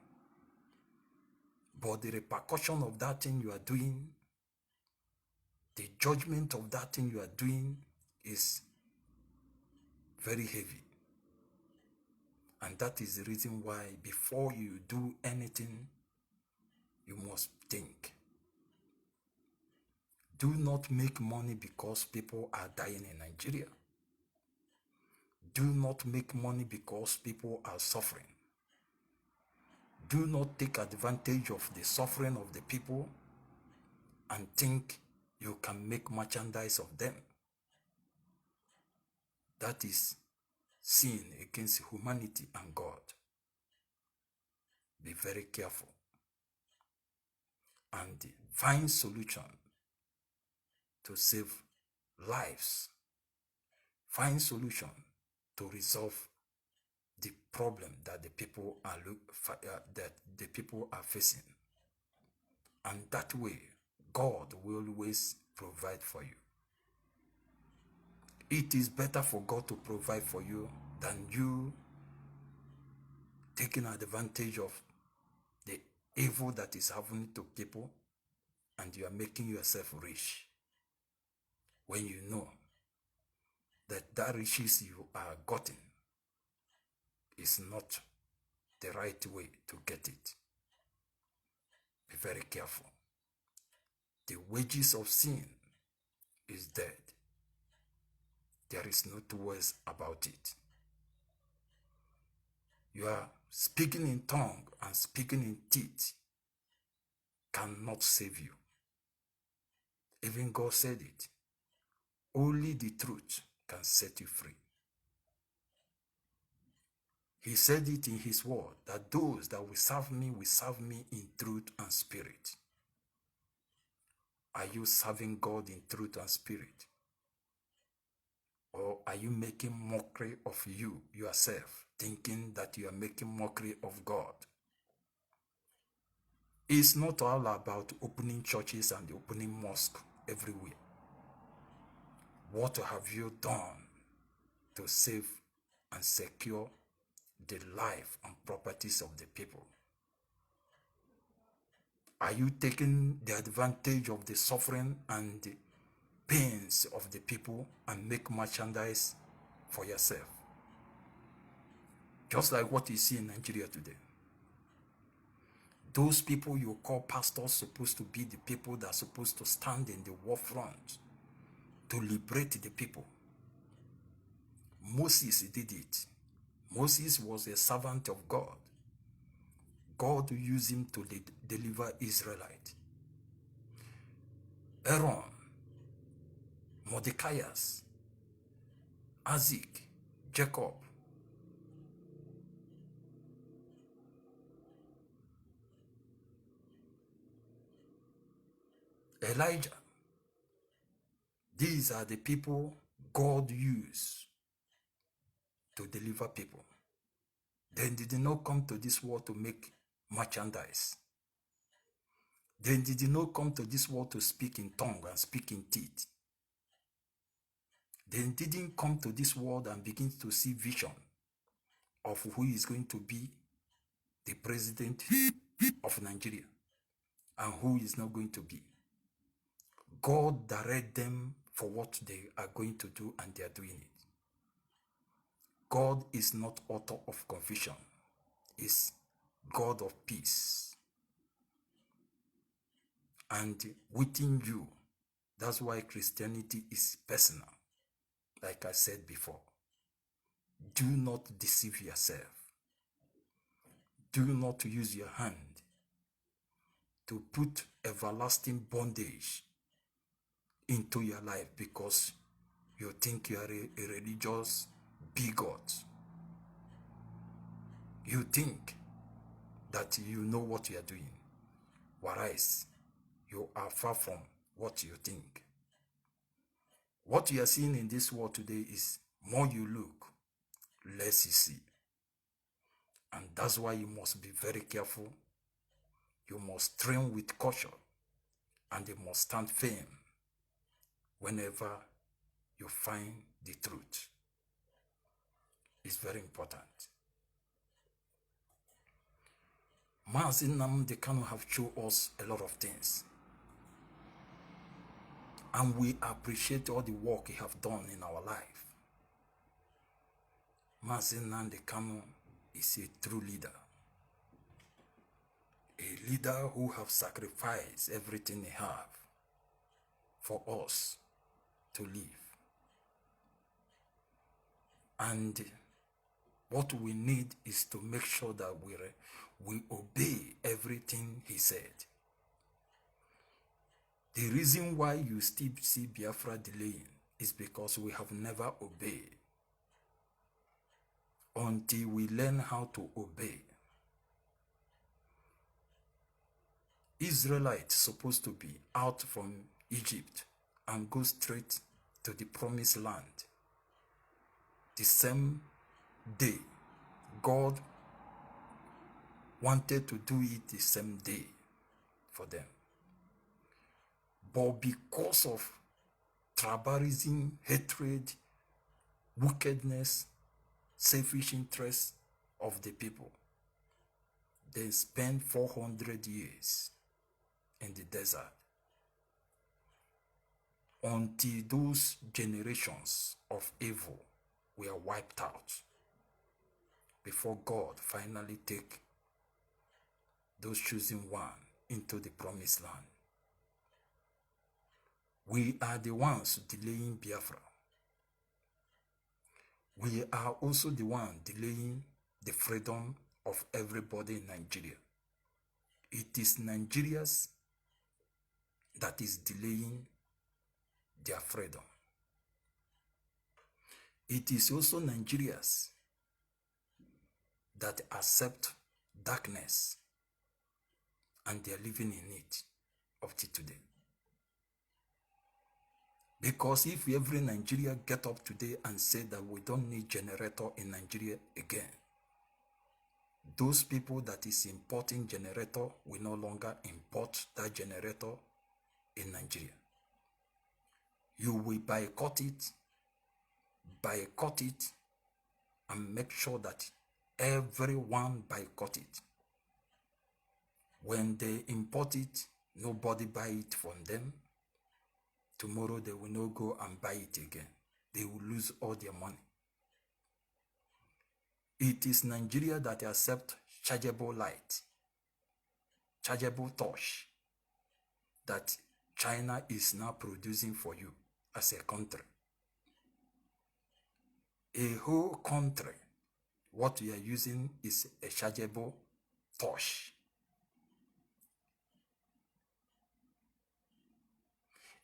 but the repercussion of that thing you are doing, the judgment of that thing you are doing is very heavy. And that is the reason why before you do anything, you must think. Do not make money because people are dying in Nigeria. Do not make money because people are suffering. Do not take advantage of the suffering of the people and think you can make merchandise of them. That is sin against humanity and God. Be very careful and find solution to save lives. Find solution to resolve the problem that the people are facing. And that way, God will always provide for you. It is better for God to provide for you than you taking advantage of the evil that is happening to people, and you are making yourself rich when you know that riches you are gotten is not the right way to get it. Be very careful. The wages of sin is death. There is no two ways about it. You are speaking in tongue and speaking in teeth cannot save you. Even God said it. Only the truth can set you free. He said it in his word that those that will serve me in truth and spirit. Are you serving God in truth and spirit? Or are you making mockery of you, yourself, thinking that you are making mockery of God? It's not all about opening churches and opening mosques everywhere. What have you done to save and secure the life and properties of the people? Are you taking the advantage of the suffering and the pains of the people and make merchandise for yourself? Just like what you see in Nigeria today. Those people you call pastors supposed to be the people that are supposed to stand in the war front to liberate the people. Moses did it. Moses was a servant of God. God used him to deliver Israelites. Aaron, Mordecai, Isaac, Jacob, Elijah. These are the people God used to deliver people. They did not come to this world to make merchandise. They did not come to this world to speak in tongue and speak in teeth. They didn't come to this world and begin to see vision of who is going to be the president of Nigeria and who is not going to be. God direct them for what they are going to do, and they are doing it. God is not author of confusion. He's God of peace. And within you, that's why Christianity is personal. Like I said before, do not deceive yourself. do not use your hand to put everlasting bondage into your life because you think you are a religious bigot. You think that you know what you are doing, whereas you are far from what you think. What you are seeing in this world today is more you look, less you see. And that's why you must be very careful. You must train with caution, and you must stand firm whenever you find the truth. It's very important. Mazi Nnamdi Kanu have shown us a lot of things. And we appreciate all the work he have done in our life. Mazi Nnamdi Kanu is a true leader. A leader who have sacrificed everything he have for us to live. And what we need is to make sure that we obey everything he said. The reason why you still see Biafra delaying is because we have never obeyed. Until we learn how to obey. Israelites supposed to be out from Egypt and go straight to the promised land. The same day, God wanted to do it the same day for them. But because of tribalism, hatred, wickedness, selfish interests of the people, they spent 400 years in the desert until those generations of evil were wiped out before God finally take those chosen one into the promised land. We are the ones delaying Biafra. We are also the ones delaying the freedom of everybody in Nigeria. It is Nigerians that is delaying their freedom. It is also Nigerians that accept darkness and they are living in it up to today. Because if every Nigerian get up today and say that we don't need generator in Nigeria again, those people that is importing generator will no longer import that generator in Nigeria. You will boycott it, and make sure that everyone boycott it. When they import it, nobody buy it from them. Tomorrow they will not go and buy it again. They will lose all their money. It is Nigeria that accept chargeable light, chargeable torch that China is now producing for you as a country. A whole country, what we are using is a chargeable torch.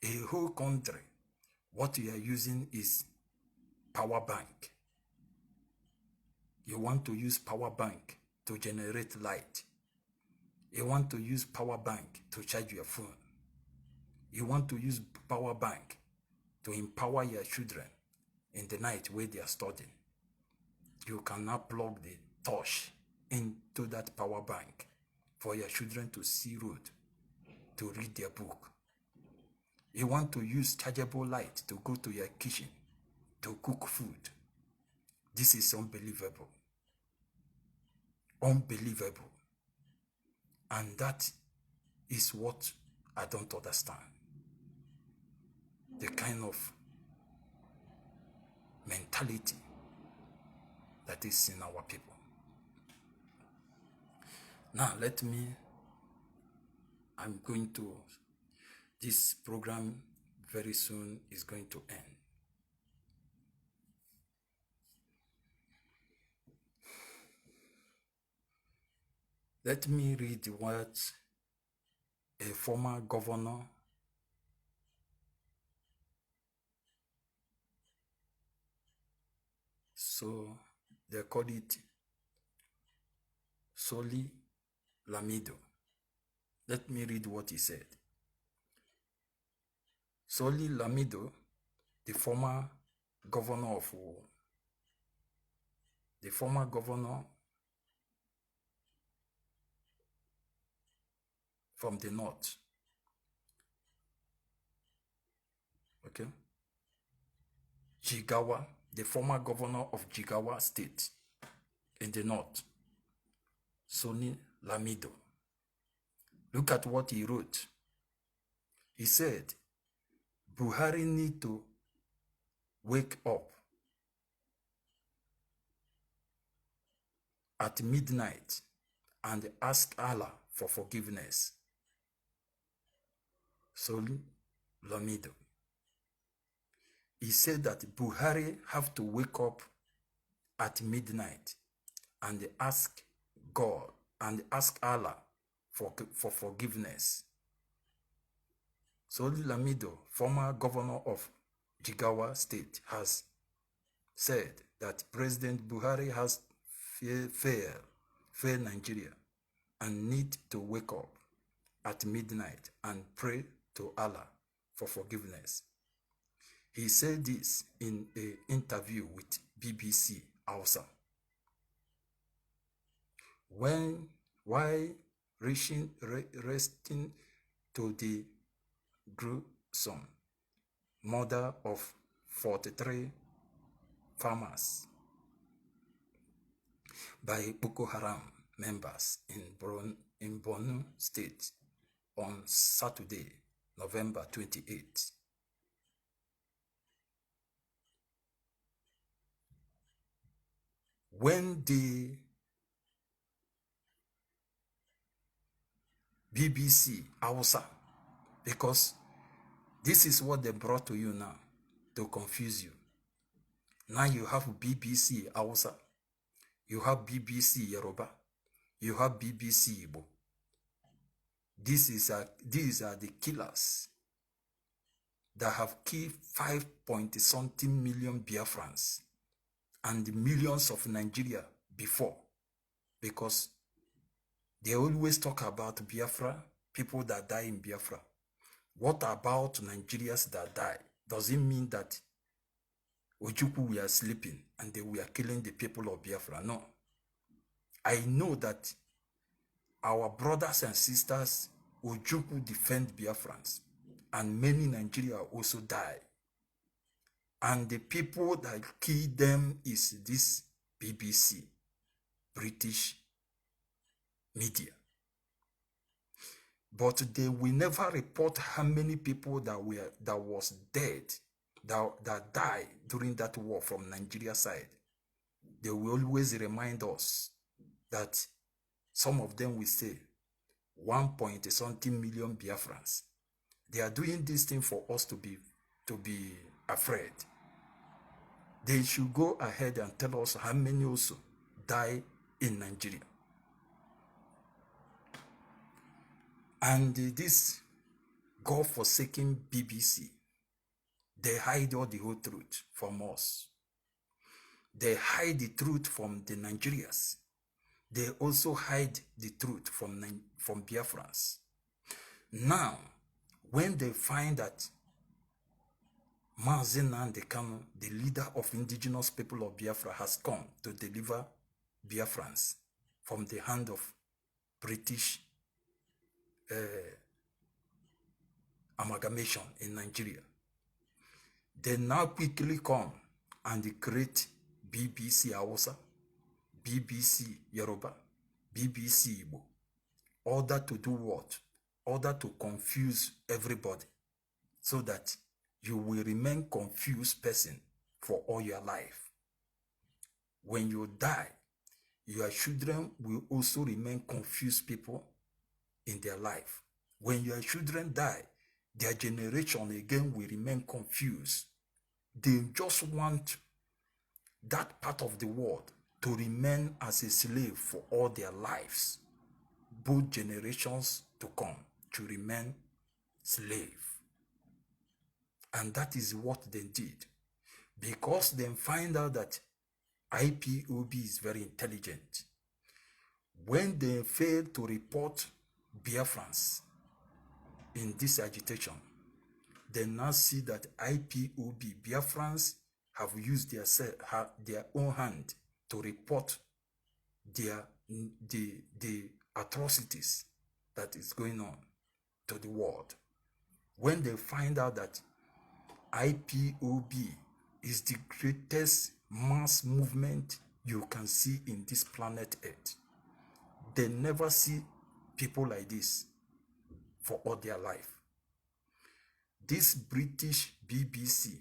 A whole country, what we are using is power bank. You want to use power bank to generate light. You want to use power bank to charge your phone. You want to use power bank to empower your children in the night where they are studying. You cannot plug the torch into that power bank for your children to see road, to read their book. You want to use chargeable light to go to your kitchen to cook food. This is unbelievable. Unbelievable. And that is what I don't understand. The kind of mentality that is in our people. Now I'm going to, this program very soon is going to end. Let me read what a former governor so they call it Soli Lamido. Let me read what he said. Soli Lamido, the former governor from the north. Okay? Jigawa, the former governor of Jigawa state in the north. Soli Lamido. Look at what he wrote. He said, Buhari need to wake up at midnight and ask Allah for forgiveness. Soli Lamido. He said that Buhari have to wake up at midnight and ask God and ask Allah for forgiveness. Soli Lamido, former governor of Jigawa state, has said that President Buhari has failed Nigeria and need to wake up at midnight and pray to Allah for forgiveness. He said this in an interview with BBC Hausa. While resting to the gruesome murder of 43 farmers by Boko Haram members in Borno State on Saturday, November 28. When the BBC Hausa, because this is what they brought to you now to confuse you. Now you have BBC Hausa, you have BBC Yoruba, you have BBC Igbo. These are the killers that have killed 5-point-something million Biafrans and millions of Nigeria before, because they always talk about Biafra, people that die in Biafra. What about Nigerians that die? Does it mean that Ojukwu were sleeping and they were killing the people of Biafra? No. I know that our brothers and sisters, Ojukwu defend Biafrans, and many Nigeria also die. And the people that kill them is this BBC, British media. But they will never report how many people that was dead, that died during that war from Nigeria side. They will always remind us that some of them will say 1-point-something million Biafrans. They are doing this thing for us to be afraid. They should go ahead and tell us how many also die in Nigeria. And this God-forsaken BBC, they hide all the whole truth from us. They hide the truth from the Nigerians. They also hide the truth from Biafrans. Now, when they find that Mazi Nnamdi Kanu, the leader of indigenous people of Biafra, has come to deliver Biafrans from the hand of British amalgamation in Nigeria, they now quickly come and create BBC Hausa, BBC Yoruba, BBC Igbo. Order to do what? Order to confuse everybody, so that you will remain confused person for all your life. When you die, your children will also remain confused people in their life. When your children die, their generation again will remain confused. They just want that part of the world to remain as a slave for all their lives. both generations to come to remain slave. And that is what they did. Because they find out that IPOB is very intelligent. When they failed to report Biafrans in this agitation, they now see that IPOB, Biafrans, have used their own hand to report the atrocities that is going on to the world. When they find out that IPOB is the greatest mass movement you can see in this planet Earth, they never see people like this for all their life. This British BBC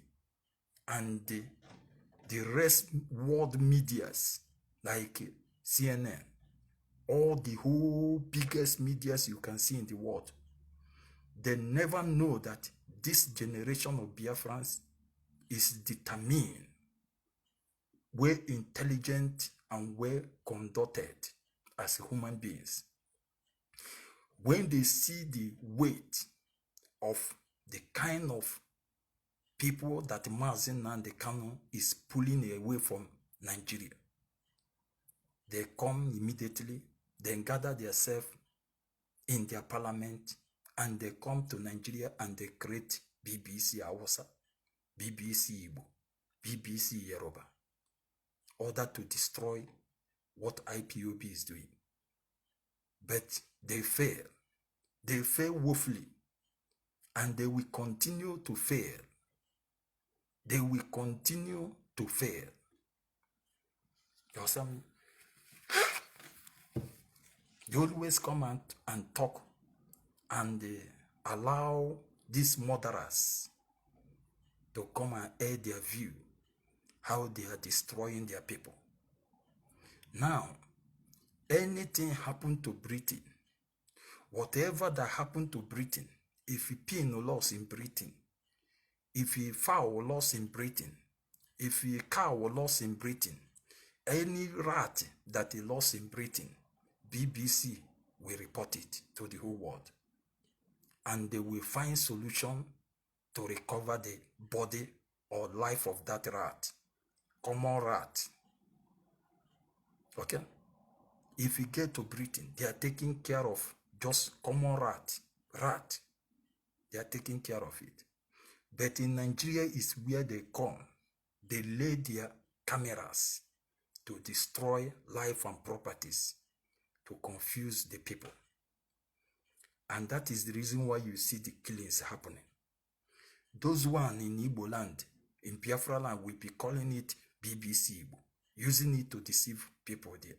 and the rest world medias like CNN, all the whole biggest medias you can see in the world, they never know that this generation of Biafrans is determined, well intelligent and well conducted as human beings. When they see the weight of the kind of people that Mazi Nnamdi Kanu is pulling away from Nigeria, they come immediately, they gather themselves in their parliament, and they come to Nigeria and they create BBC Hausa, BBC Igbo, BBC Yoruba, order to destroy what IPOB is doing. But they fail. They fail woefully. And they will continue to fail. They will continue to fail. You understand me? They always come out and talk and allow these murderers to come and air their view, how they are destroying their people. Now, anything happened to Britain, whatever that happened to Britain, if a pin lost in Britain, if a fowl lost in Britain, if a cow lost in Britain, any rat that is lost in Britain, BBC will report it to the whole world. And they will find solution to recover the body or life of that rat, common rat. Okay? If you get to Britain, they are taking care of just common rat. They are taking care of it. But in Nigeria is where they come. They lay their cameras to destroy life and properties, to confuse the people. And that is the reason why you see the killings happening. Those one in Igbo land, in Biafra land, will be calling it BBC Igbo, using it to deceive people there.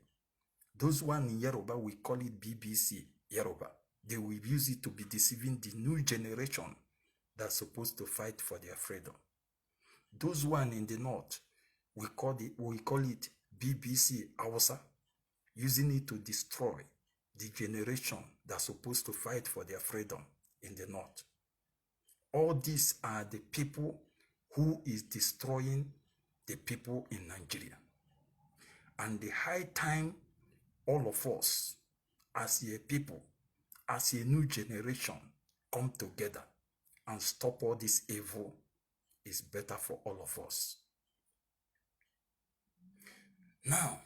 Those one in Yoruba, we call it BBC Yoruba. They will use it to be deceiving the new generation that's supposed to fight for their freedom. Those one in the north, we call it BBC Hausa, using it to destroy the generation that's supposed to fight for their freedom in the north. All these are the people who is destroying the people in Nigeria. And the high time all of us, as a people, as a new generation, come together and stop all this evil is better for all of us. Now,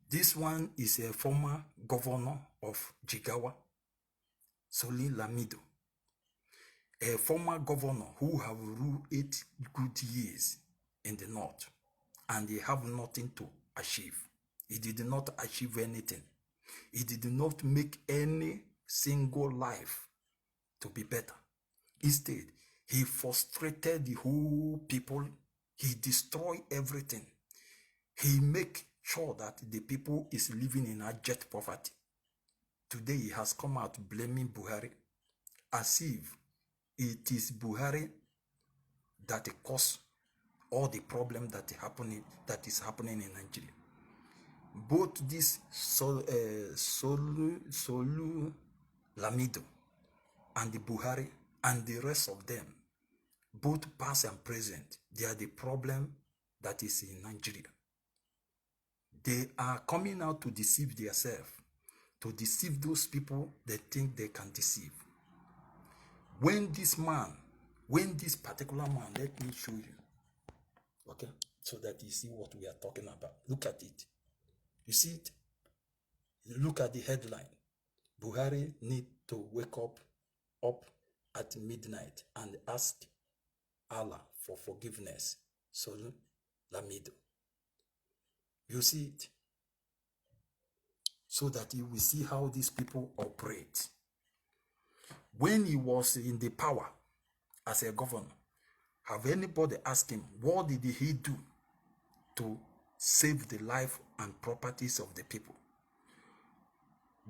this one is a former governor of Jigawa, Soli Lamido, a former governor who have ruled 8 good years in the north, and they have nothing to achieve. He did not achieve anything. He did not make any single life to be better. Instead, he frustrated the whole people. He destroyed everything. He make sure that the people is living in abject poverty. Today he has come out blaming Buhari as if it is Buhari that caused all the problem that is happening in Nigeria. Both this Solu Lamido and the Buhari and the rest of them, both past and present, they are the problem that is in Nigeria. They are coming out to deceive themselves to deceive those people they think they can deceive. When this particular man, let me show you, okay, so that you see what we are talking about. Look at it. You see it? Look at the headline. Buhari need to wake up at midnight and ask Allah for forgiveness. So, Lamido. You see it? So that you will see how these people operate. When he was in the power as a governor, have anybody asked him what did he do to save the life and properties of the people?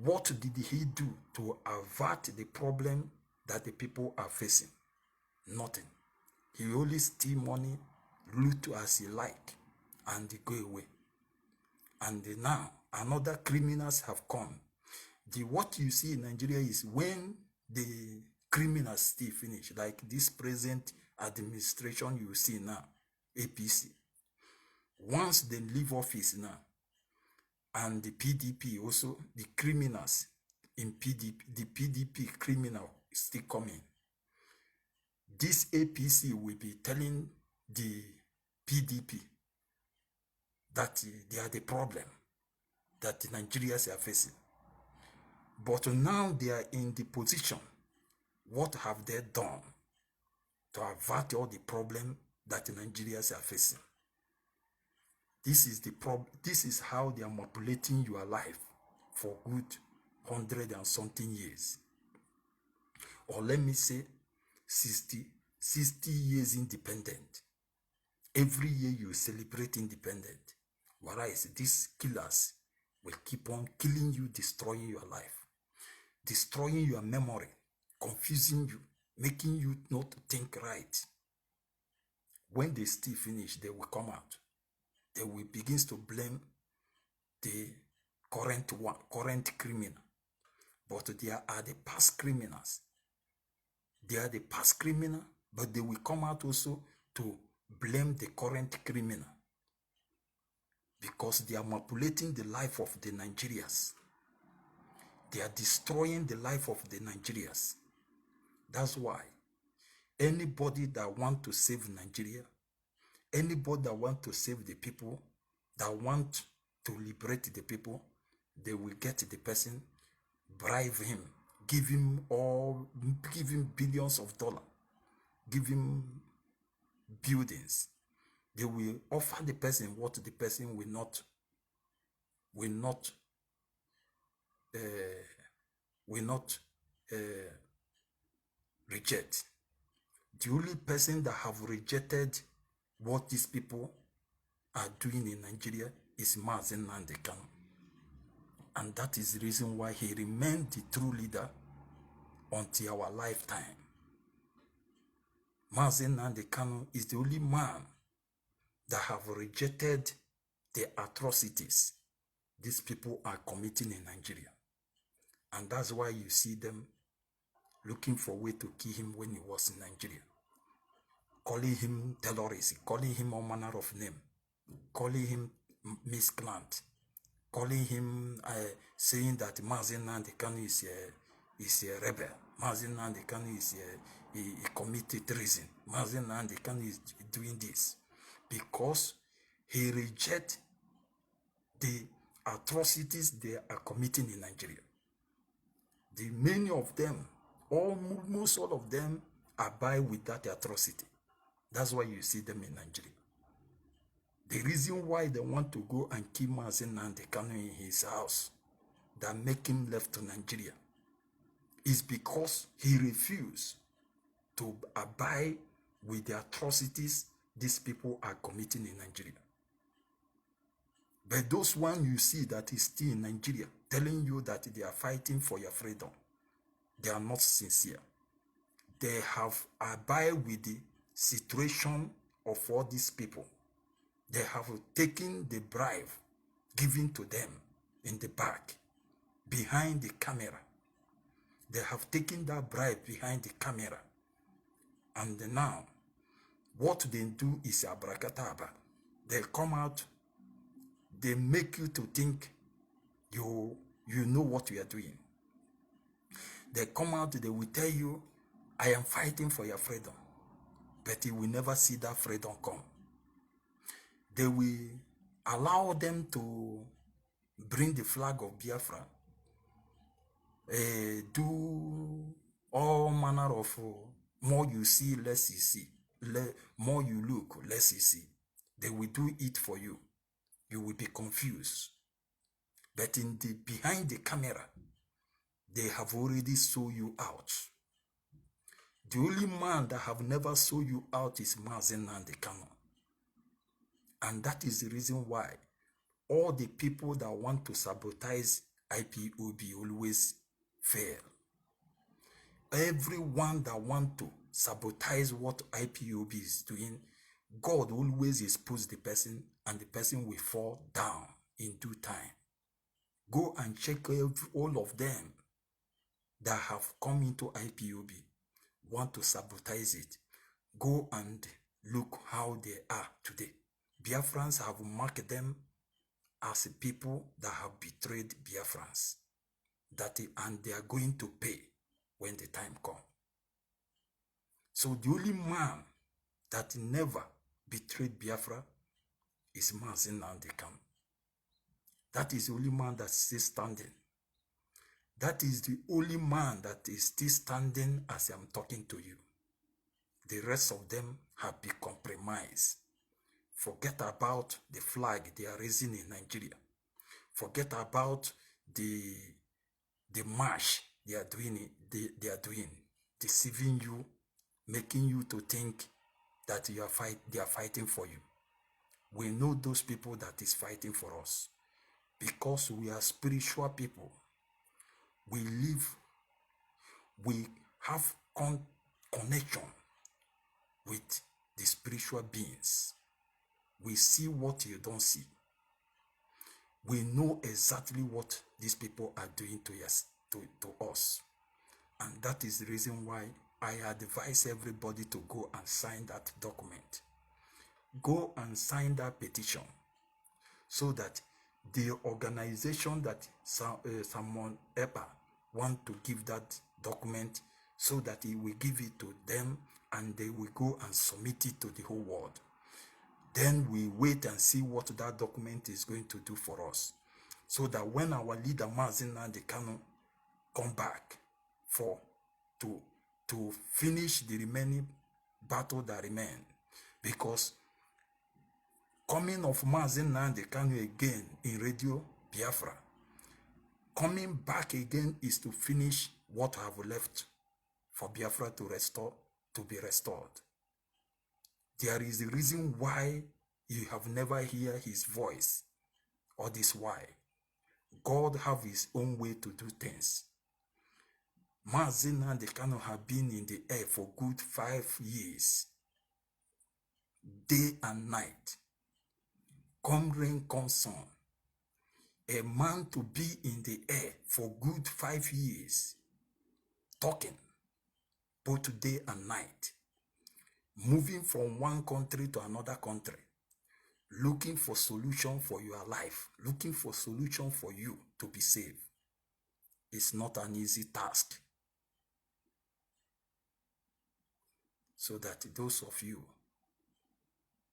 What did he do to avert the problem that the people are facing? Nothing. He only steal money, loot as he like, and they go away. And now another criminals have come. What you see in Nigeria is when the criminals still finish, like this present administration you see now, APC. Once they leave office now, and the PDP also, the criminals in PDP, the PDP criminal is still coming. This APC will be telling the PDP that they are the problem that the Nigerians are facing. But now they are in the position. What have they done to avert all the problem that the Nigerians are facing? This is the problem. This is how they are manipulating your life for good 100 and something years. Or let me say 60 years independent. Every year you celebrate independent. Whereas these killers will keep on killing you, destroying your life, destroying your memory, confusing you, making you not think right. When they still finish, they will come out. They will begin to blame the current criminal. But they are the past criminals. They are the past criminal, but they will come out also to blame the current criminal. Because they are manipulating the life of the Nigerians. They are destroying the life of the Nigerians. That's why anybody that want to save Nigeria, anybody that want to save the people, that want to liberate the people, they will get the person, bribe him, give him billions of dollars, give him buildings. They will offer the person what the person will not reject. The only person that have rejected what these people are doing in Nigeria is Mazen Nnamdi Kanu. And that is the reason why he remained the true leader until our lifetime. Mazen Nnamdi Kanu is the only man that have rejected the atrocities these people are committing in Nigeria. And that's why you see them looking for a way to kill him when he was in Nigeria. Calling him terrorist, calling him all manner of name, calling him miscreant, calling him saying that Mazen Nnamdi Kanu is a rebel. Mazen Nnamdi Kanu he committed treason. Mazen Nnamdi Kanu is doing this because he rejects the atrocities they are committing in Nigeria. Many of them, almost all of them, abide with that atrocity. That's why you see them in Nigeria. The reason why they want to go and kill Mazen Nnamdi Kanu in his house, that make him left to Nigeria, is because he refused to abide with the atrocities these people are committing in Nigeria. But those one you see that is still in Nigeria, telling you that they are fighting for your freedom, they are not sincere. They have abide with the situation of all these people. They have taken the bribe given to them in the back, behind the camera. They have taken that bribe behind the camera. And now, what they do is abracadabra. They come out, they make you to think you you know what you are doing. They come out, they will tell you, I am fighting for your freedom. But you will never see that freedom come. They will allow them to bring the flag of Biafra, do all manner of more you see, less you see. More you look, less you see. They will do it for you. You will be confused. But in the behind the camera, they have already sold you out. The only man that have never sold you out is Mazen Nnamdi Kanu. And that is the reason why all the people that want to sabotage IPOB always fail. Everyone that want to sabotage what IPOB is doing, God always exposes the person and the person will fall down in due time. Go and check all of them that have come into IPOB, want to sabotage it. Go and look how they are today. Biafrans have marked them as people that have betrayed Biafrans. And they are going to pay when the time comes. So the only man that never betrayed Biafra is Mazen Nnamdi Kanu. That is the only man that is still standing. That is the only man that is still standing as I'm talking to you. The rest of them have been compromised. Forget about the flag they are raising in Nigeria. Forget about the march they are doing. They are doing, deceiving you, making you to think that they are fighting for you. We know those people that is fighting for us because we are spiritual people. We have connection with the spiritual beings. We see what you don't see. We know exactly what these people are doing to us. And that is the reason why I advise everybody to go and sign that document. Go and sign that petition so that the organization that Simon Epa want to give that document, so that he will give it to them and they will go and submit it to the whole world. Then we wait and see what that document is going to do for us. So that when our leader Mazen Nnamdi Kanu come back to finish the remaining battle that remain, because coming of Mazen Nnamdi Kanu again in Radio Biafra, coming back again is to finish what have left for Biafra to be restored. There is a reason why you have never heard his voice, or this why. God have his own way to do things. Mazen Nnamdi Kanu have been in the air for good 5 years, day and night. Come rain, come sun. A man to be in the air for good 5 years, talking both day and night, moving from one country to another country, looking for solution for your life, looking for solution for you to be saved. It's not an easy task. So that those of you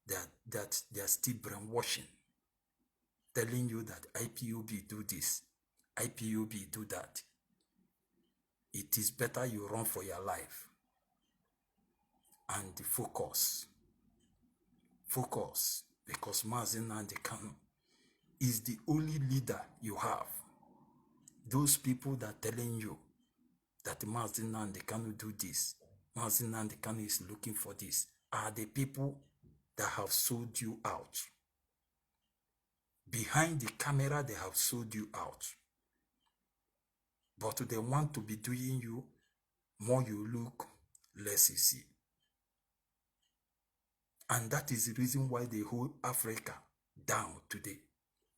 that they are still brainwashing, telling you that IPOB do this, IPOB do that, it is better you run for your life and focus. Focus, because Mazen Nnamdi Kanu is the only leader you have. Those people that are telling you that Mazen Nnamdi Kanu do this, Mazen Nnamdi Kanu is looking for this, are the people that have sold you out. Behind the camera, they have sold you out. But they want to be doing you, more you look, less you see. And that is the reason why they hold Africa down today.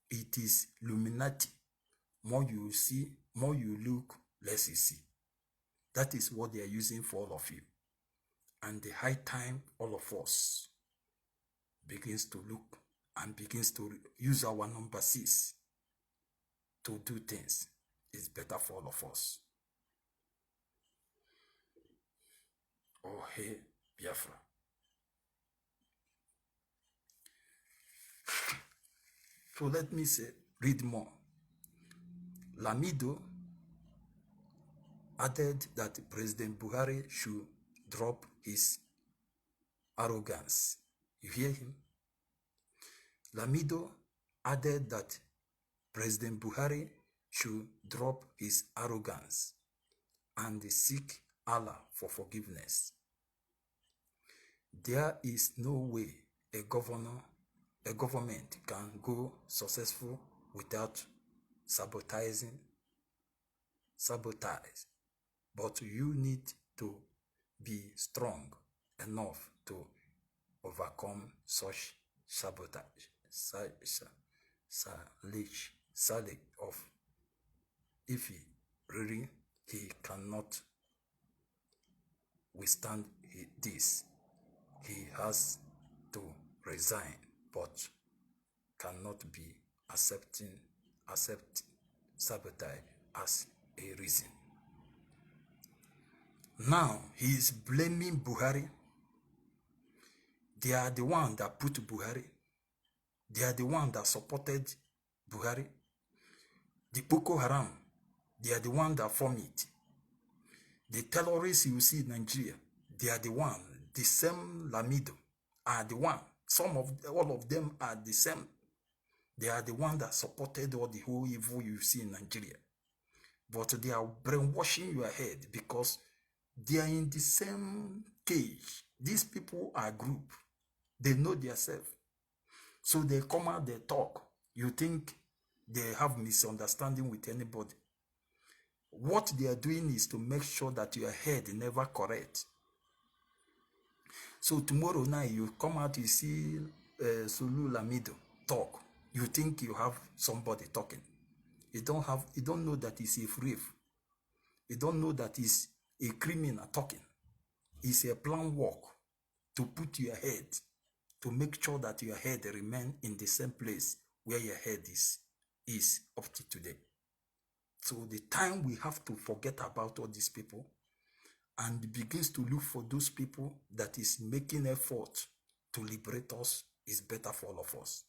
It is Illuminati. More you see, more you look, less you see. That is what they are using for all of you. And the high time all of us begins to look and begins to use our number 6 to do things. is better for all of us. Oh, hey, Biafra. So let me read more. Lamido added that President Buhari should drop his arrogance. You hear him? Lamido added that President Buhari should drop his arrogance and seek Allah for forgiveness. There is no way a government can go successful without sabotage. But you need to be strong enough to overcome such sabotage. Salih of if he cannot withstand this, he has to resign, but cannot be accept sabotage as a reason. Now he is blaming Buhari. They are the one that put Buhari. They are the one that supported Buhari. The Boko Haram, they are the one that formed it. The terrorists you see in Nigeria, they are the one. The same Lamido are the one. All of them are the same. They are the one that supported all the whole evil you see in Nigeria. But they are brainwashing your head because they are in the same cage. These people are group. They know themselves. So they come out, they talk. You think they have misunderstanding with anybody. What they are doing is to make sure that your head never correct. So tomorrow night you come out, you see Sulu Lamido talk. You think you have somebody talking. You don't know that he's a free. You don't know that he's a criminal talking. It's a plan work to put your head, to make sure that your head remain in the same place where your head is up to today. So the time we have to forget about all these people and begins to look for those people that is making effort to liberate us is better for all of us.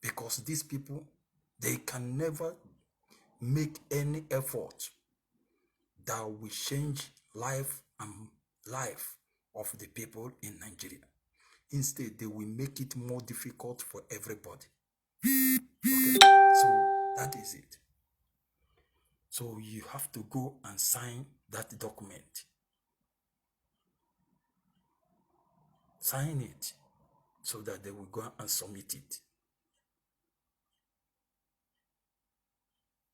Because these people, they can never make any effort that will change life of the people in Nigeria. Instead, they will make it more difficult for everybody. Okay? So that is it. So you have to go and sign that document. Sign it so that they will go and submit it.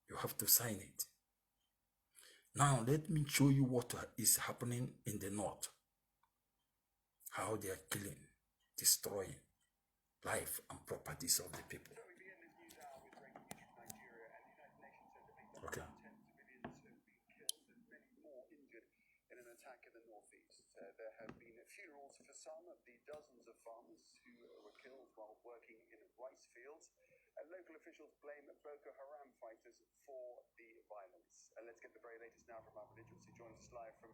You have to sign it. Now let me show you what is happening in the north. How they are killing, destroying life and properties of the people. Okay. There have been funerals for some of the dozens of farmers who were killed while working in rice fields. Local officials blame Boko Haram fighters for the violence. Let's get the very latest now from Ahmed Idris, who joins us live from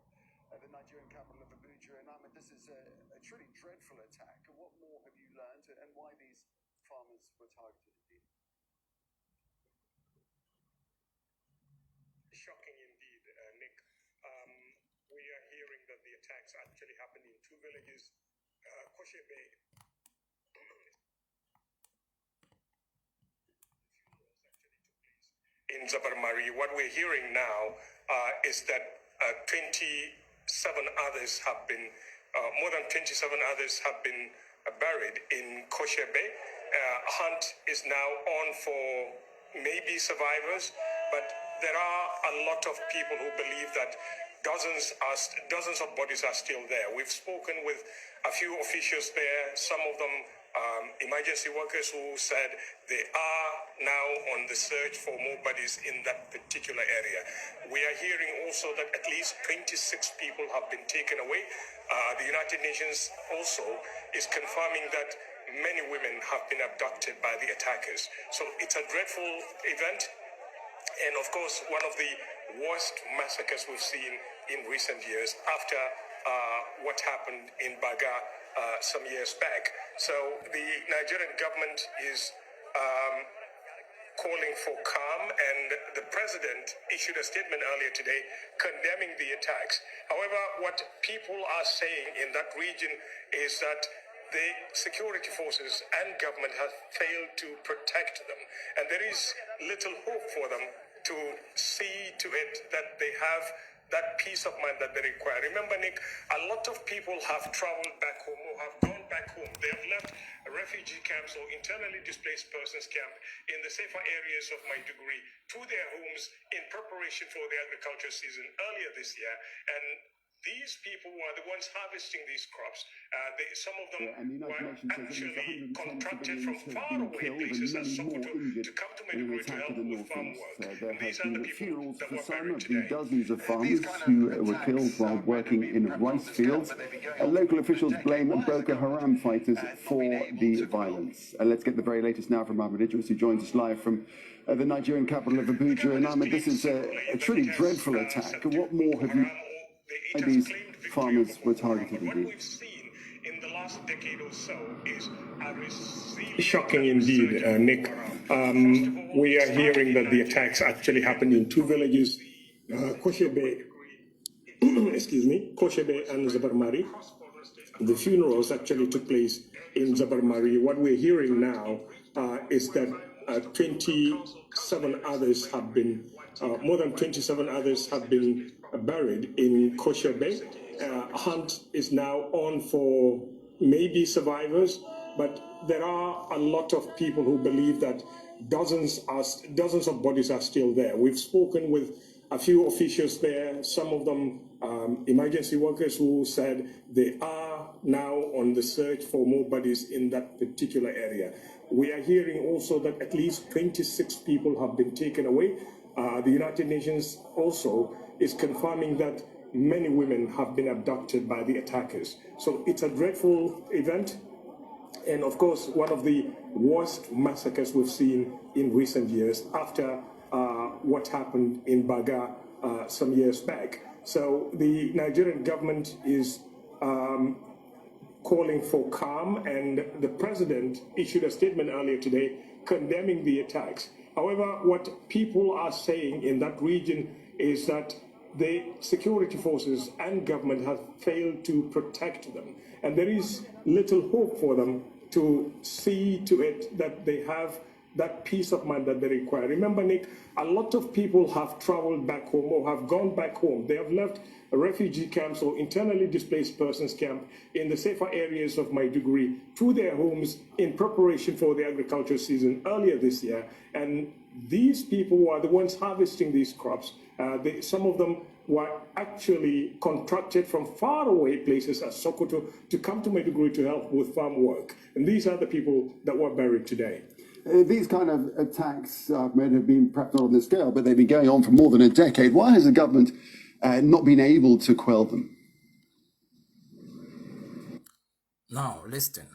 the Nigerian capital of Abuja. And Ahmed, this is a truly dreadful attack. What more have you learned and why these farmers were targeted indeed? Shocking indeed, Nick. We are hearing that the attacks actually happened in two villages, Koshebe. In Zabarmari, what we're hearing now is that 27 others have been, more than 27 others have been buried in Koshebe. Hunt is now on for maybe survivors, but there are a lot of people who believe that dozens of bodies are still there. We've spoken with a few officials there, some of them emergency workers who said they are now on the search for more bodies in that particular area. We are hearing also that at least 26 people have been taken away. The United Nations also is confirming that many women have been abducted by the attackers. So it's a dreadful event. And of course, one of the worst massacres we've seen in recent years after what happened in Baga some years back. So the Nigerian government is calling for calm, and the president issued a statement earlier today condemning the attacks. However, what people are saying in that region is that the security forces and government have failed to protect them, and there is little hope for them to see to it that they have that peace of mind that they require. Remember, Nick, a lot of people have traveled back home or have gone back home. They have left refugee camps or internally displaced persons camp in the safer areas of Maiduguri to their homes in preparation for the agriculture season earlier this year. And these people were the ones harvesting these crops. Some of them were actually contracted from far away places as Sokoto to come to Maiduguri to help with farm work. There These have are the been people funerals that for were some buried of the today. dozens of farmers who were killed while working in rice fields. Local officials blame Boko Haram fighters for the violence. Let's get the very latest now from Ahmed Idris, who joins us live from the Nigerian capital of Abuja. And Ahmed, this is a truly dreadful attack. What more have you... These farmers were targeted What indeed. we've seen in the last decade or so is a resilient Shocking indeed, Nick. We are hearing that the attacks actually happened in two villages, Koshebe, Koshebe and Zabarmari. The funerals actually took place in Zabarmari. What we're hearing now is that 27 others have been, more than 27 others have been buried in Koshebe. Hunt is now on for maybe survivors, but there are a lot of people who believe that dozens of bodies are still there. We've spoken with a few officials there, some of them emergency workers who said they are now on the search for more bodies in that particular area. We are hearing also that at least 26 people have been taken away. The United Nations also is confirming that many women have been abducted by the attackers. So it's a dreadful event. And of course, one of the worst massacres we've seen in recent years after what happened in Baga some years back. So the Nigerian government is calling for calm, and the president issued a statement earlier today condemning the attacks. However, what people are saying in that region is that the security forces and government have failed to protect them. And there is little hope for them to see to it that they have that peace of mind that they require. Remember, Nick, a lot of people have traveled back home or have gone back home. They have left refugee camps or internally displaced persons camp in the safer areas of Maiduguri to their homes in preparation for the agriculture season earlier this year. And these people were the ones harvesting these crops. Some of them were actually contracted from far away places as Sokoto to come to Maiduguri to help with farm work. And these are the people that were buried today. These kind of attacks may have been perhaps not on this scale, but they've been going on for more than a decade. Why has the government not been able to quell them? Now, listen.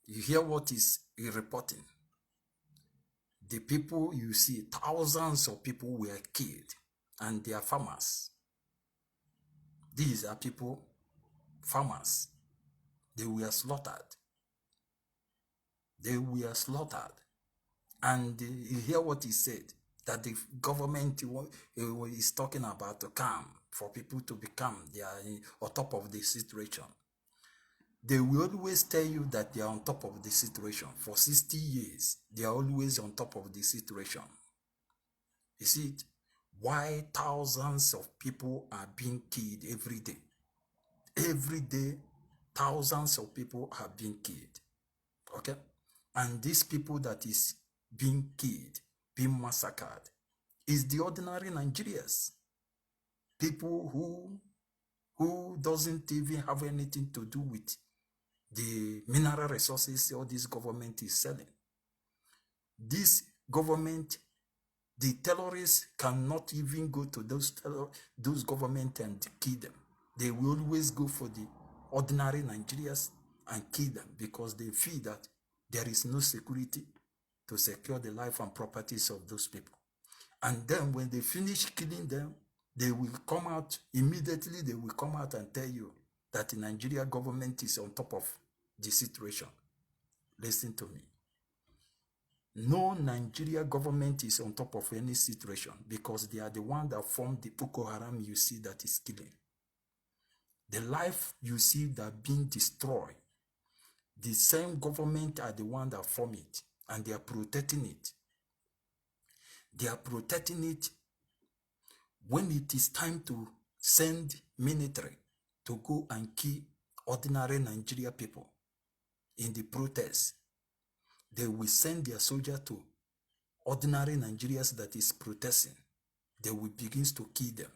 You hear what is reporting. The people you see, thousands of people were killed, and they are farmers. These are people, farmers. They were slaughtered. They were slaughtered. And you hear what he said, that the government is talking about to calm, for people to become, they are on top of the situation. They will always tell you that they are on top of the situation. For 60 years, they are always on top of the situation. You see it? Why thousands of people are being killed every day? Every day, thousands of people have been killed. Okay? And these people that is being killed, being massacred, is the ordinary Nigerians. People who doesn't even have anything to do with the mineral resources all this government is selling. This government, the terrorists cannot even go to those government and kill them. They will always go for the ordinary Nigerians and kill them because they feel that there is no security to secure the life and properties of those people. And then when they finish killing them, they will come out, immediately they will come out and tell you that the Nigeria government is on top of the situation. Listen to me. No Nigeria government is on top of any situation because they are the one that formed the Boko Haram you see that is killing. The life you see that being destroyed, the same government are the one that form it and they are protecting it. They are protecting it when it is time to send military to go and kill ordinary Nigeria people in the protest. They will send their soldier to ordinary Nigerians that is protesting. They will begin to kill them.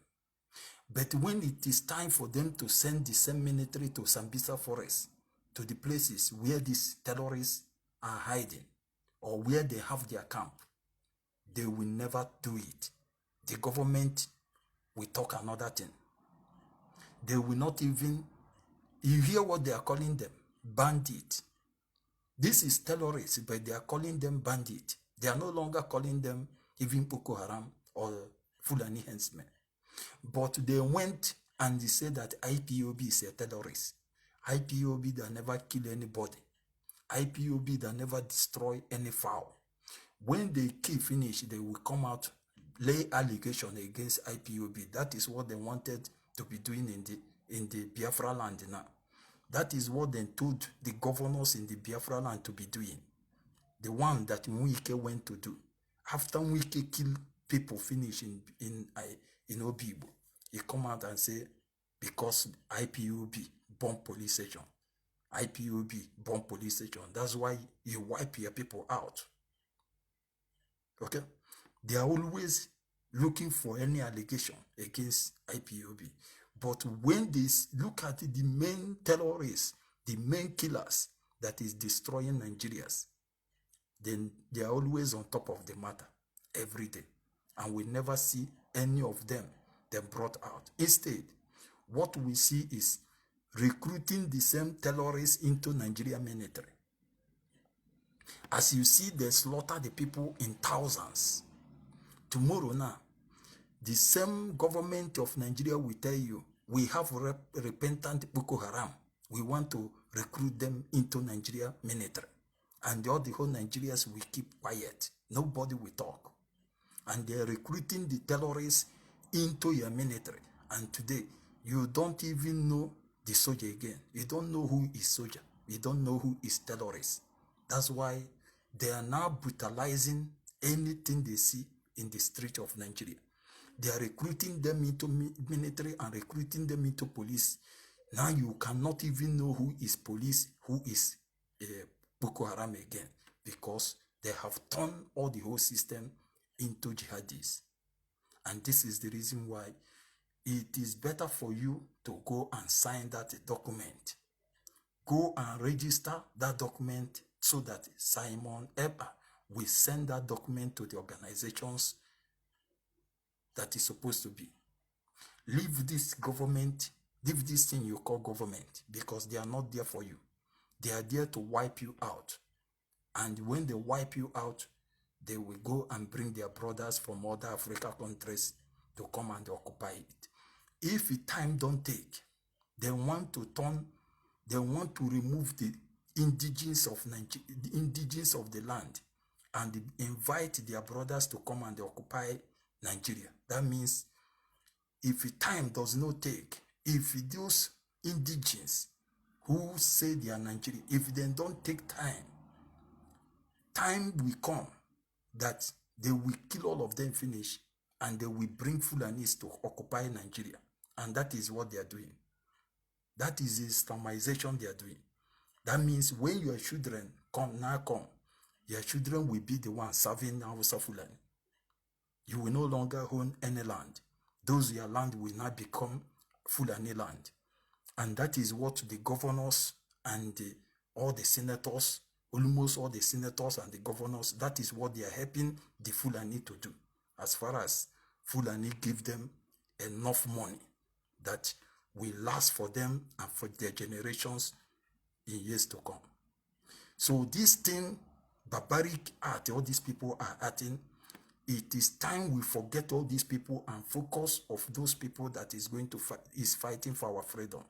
But when it is time for them to send the same military to Sambisa Forest, to the places where these terrorists are hiding or where they have their camp, they will never do it. The government will talk another thing. They will not even, you hear what they are calling them? Bandit. This is terrorists, but they are calling them bandit. They are no longer calling them even Boko Haram or Fulani henchmen. But they went and they said that IPOB is a terrorist. IPOB that never kill anybody. IPOB that never destroy any fowl. When they kill finish, they will come out, lay allegation against IPOB. That is what they wanted to be doing in the Biafra land now. That is what they told the governors in the Biafra land to be doing. The one that Mwike went to do. After Mwike killed people finish in Obibo, he come out and say, because IPOB bomb police station. IPOB bomb police station. That's why you wipe your people out. Okay? They are always looking for any allegation against IPOB. But when they look at the main terrorists, the main killers that is destroying Nigerians, then they are always on top of the matter every day. And we never see any of them brought out. Instead, what we see is recruiting the same terrorists into Nigerian military. As you see, they slaughter the people in thousands. Tomorrow now, the same government of Nigeria will tell you, we have repentant Boko Haram. We want to recruit them into Nigeria military. And all the whole Nigerians will keep quiet. Nobody will talk. And they're recruiting the terrorists into your military. And today, you don't even know the soldier again. You don't know who is soldier. You don't know who is terrorist. That's why they are now brutalizing anything they see in the street of Nigeria. They are recruiting them into military and recruiting them into police. Now you cannot even know who is police, who is Boko Haram again, because they have turned all the whole system into jihadis. And this is the reason why it is better for you to go and sign that document. Go and register that document so that Simon Eber will send that document to the organizations that is supposed to be. Leave this government, leave this thing you call government, because they are not there for you. They are there to wipe you out. And when they wipe you out, they will go and bring their brothers from other African countries to come and occupy it. If the time don't take, they want to remove the indigenous of Nigeria, the indigenous of the land, and invite their brothers to come and occupy Nigeria. That means if the time does not take, if those indigenous who say they are Nigerian, if they don't take time will come that they will kill all of them finish and they will bring Fulanis to occupy Nigeria. And that is what they are doing. That is the Islamization they are doing. That means when your children come, your children will be the ones serving Hausa Fulani. You will no longer own any land. Those your land will now become Fulani land. And that is what the governors and all the senators, almost all the senators and the governors, that is what they are helping the Fulani to do. As far as Fulani give them enough money that will last for them and for their generations in years to come. So this thing, barbaric art, all these people are acting, It is time we forget all these people and focus of those people that is going to is fighting for our freedom.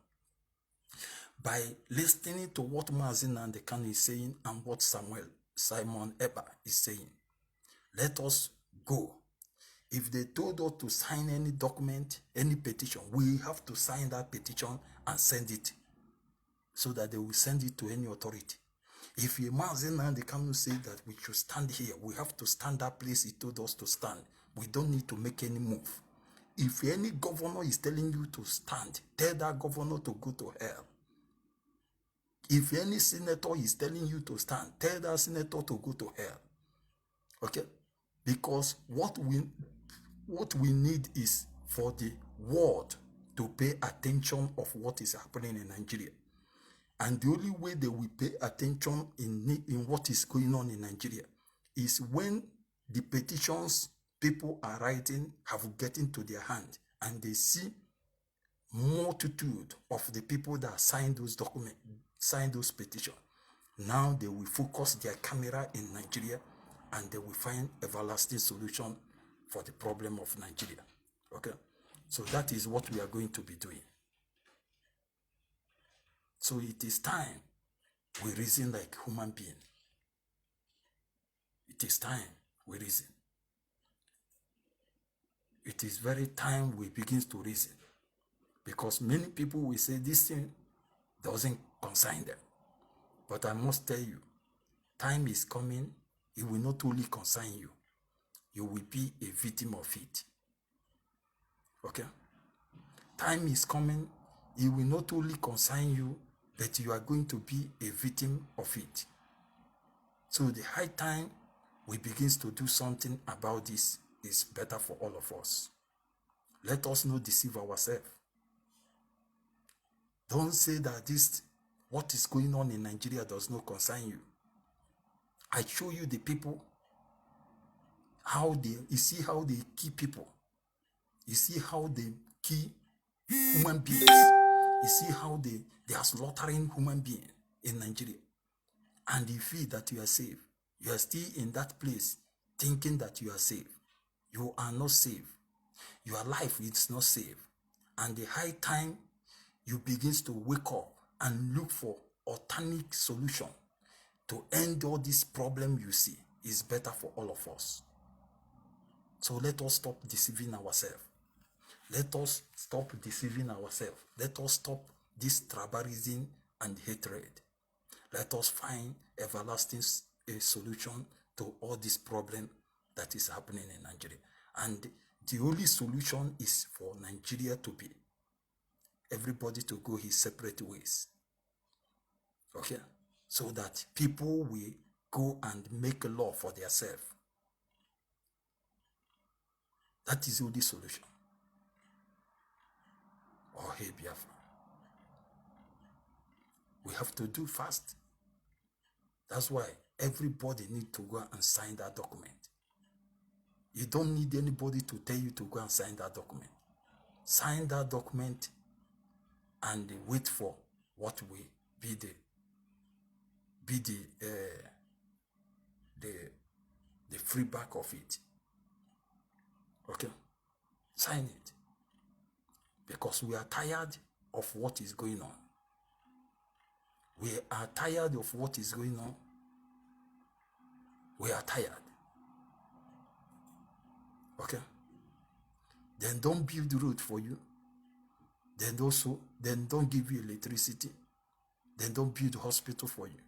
By listening to what Mazi Nnamdi Kanu is saying and what Simon Ekpa is saying, let us go. If they told us to sign any document, any petition, we have to sign that petition and send it so that they will send it to any authority. If Mazi Nnamdi Kanu say that we should stand here, we have to stand that place he told us to stand. We don't need to make any move. If any governor is telling you to stand, tell that governor to go to hell. If any senator is telling you to stand, tell that senator to go to hell. Okay? Because what we need is for the world to pay attention of what is happening in Nigeria. And the only way they will pay attention in what is going on in Nigeria is when the petitions people are writing have gotten to their hand and they see multitude of the people that signed those documents, signed those petitions. Now they will focus their camera in Nigeria and they will find a everlasting solution for the problem of Nigeria. Okay? So that is what we are going to be doing. So it is time we reason like human being. It is time we reason. It is very time we begin to reason. Because many people will say this thing doesn't concern them. But I must tell you, time is coming, it will not only concern you, you will be a victim of it. Okay? Time is coming, it will not only concern you, but you are going to be a victim of it. So the high time we begin to do something about this is better for all of us. Let us not deceive ourselves. Don't say that what is going on in Nigeria does not concern you. I show you the people, you see how they kill people. You see how they kill human beings. You see how they are slaughtering human beings in Nigeria. And you feel that you are safe. You are still in that place thinking that you are safe. You are not safe. Your life is not safe. And the high time you begin to wake up and look for alternate solution to end all this problem you see is better for all of us. So let us stop deceiving ourselves. Let us stop deceiving ourselves. Let us stop this tribalism and hatred. Let us find everlasting solution to all this problem that is happening in Nigeria. And the only solution is for Nigeria to be everybody to go his separate ways. Okay? So that people will go and make a law for themselves. That is the only solution. Oh, hey, Biafra. We have to do fast. That's why everybody needs to go and sign that document. You don't need anybody to tell you to go and sign that document. Sign that document and wait for what will be the feedback of it. Okay? Sign it. Because we are tired of what is going on. We are tired of what is going on. We are tired. Okay? Then don't build the road for you. Then don't give you electricity. Then don't build a hospital for you.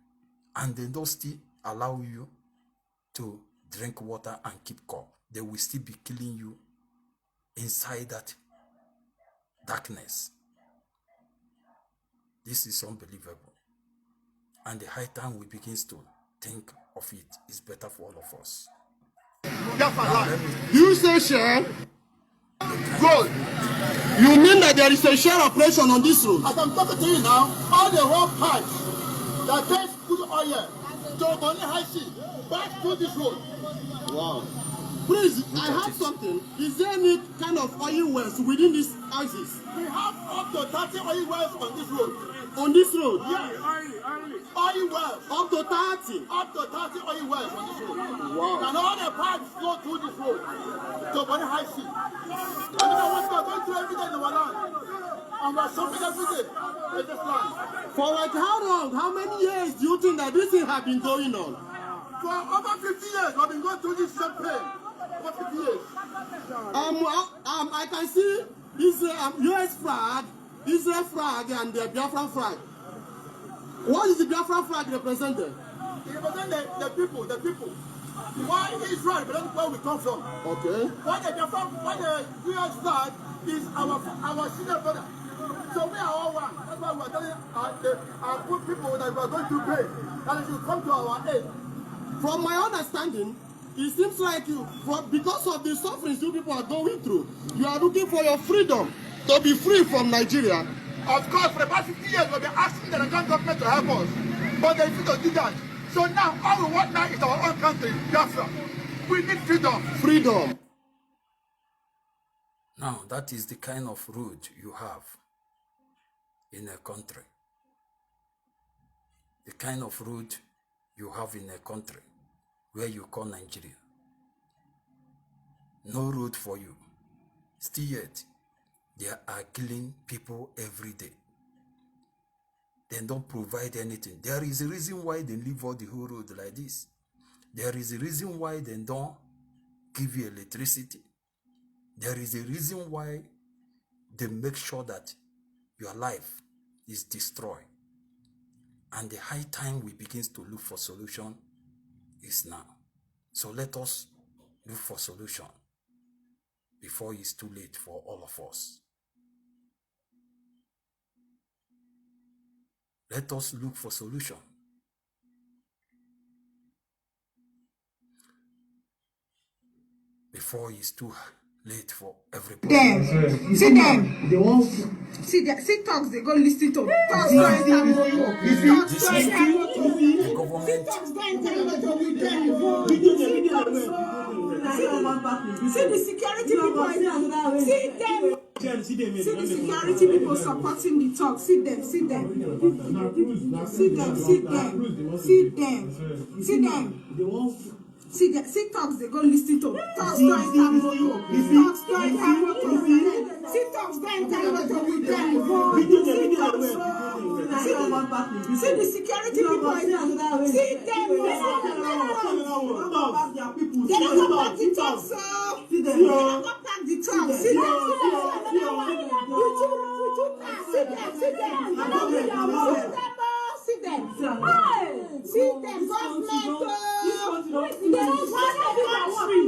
And then don't still allow you to drink water and keep calm. They will still be killing you inside that darkness. This is unbelievable. And the high time we begin to think of it is better for all of us. You say share? Good. You mean that there is a share operation on this road? As I'm talking to you now, all the whole pipes that takes good oil to Bonny High Sea back to this road. Wow. Please, I have something. Is there any kind of oil wells within these houses? We have up to 30 oil wells on this road. on this road. Yeah, oil wells. Up to 30. Up to 30 oil wells on this road. Wow. And all the pipes flow through this road to very high sea. And you know what we're going through every day in our land. And we're suffering every day in this land. For like how long? How many years do you think that this thing has been going on? For over 50 years, we've been going through this same pain. Over 50 years. I can see this US flag, Israel flag, and the Biafra flag. What is the Biafra flag representing? It represents the people, the people. Why Israel represents where we come from? Okay. Why the US flag is our senior brother. So we are all one. That's why we are telling our good people that we are going to pray, that they should come to our aid. From my understanding, it seems like because of the sufferings you people are going through, you are looking for your freedom to be free from Nigeria. Of course, for the past 50 years, we've been asking the Nigerian government to help us, but they refuse to do that. So now, all we want now is our own country, Biafra. We need freedom. Freedom. Now, that is the kind of road you have in a country. The kind of road you have in a country where you call Nigeria. No road for you. Still yet, they are killing people every day. They don't provide anything. There is a reason why they leave all the whole road like this. There is a reason why they don't give you electricity. There is a reason why they make sure that your life is destroyed. And the high time we begin to look for solution is now. So let us look for solution before it's too late for all of us. Let us look for solution before it's too late for everybody. Them. See them. They won't see talks, they go listen to talks to enter. This is the government. See the security people. See them. See the security people supporting the talk. See them. See them. See them. See them. See them. See them. See talks, they go listen to talks to enter motor. Talks to enter motor. See talks, go enter motor with them. See the security people. See them. They don't come back the talk, so they don't come back the talk. See them. See them. See them. Government.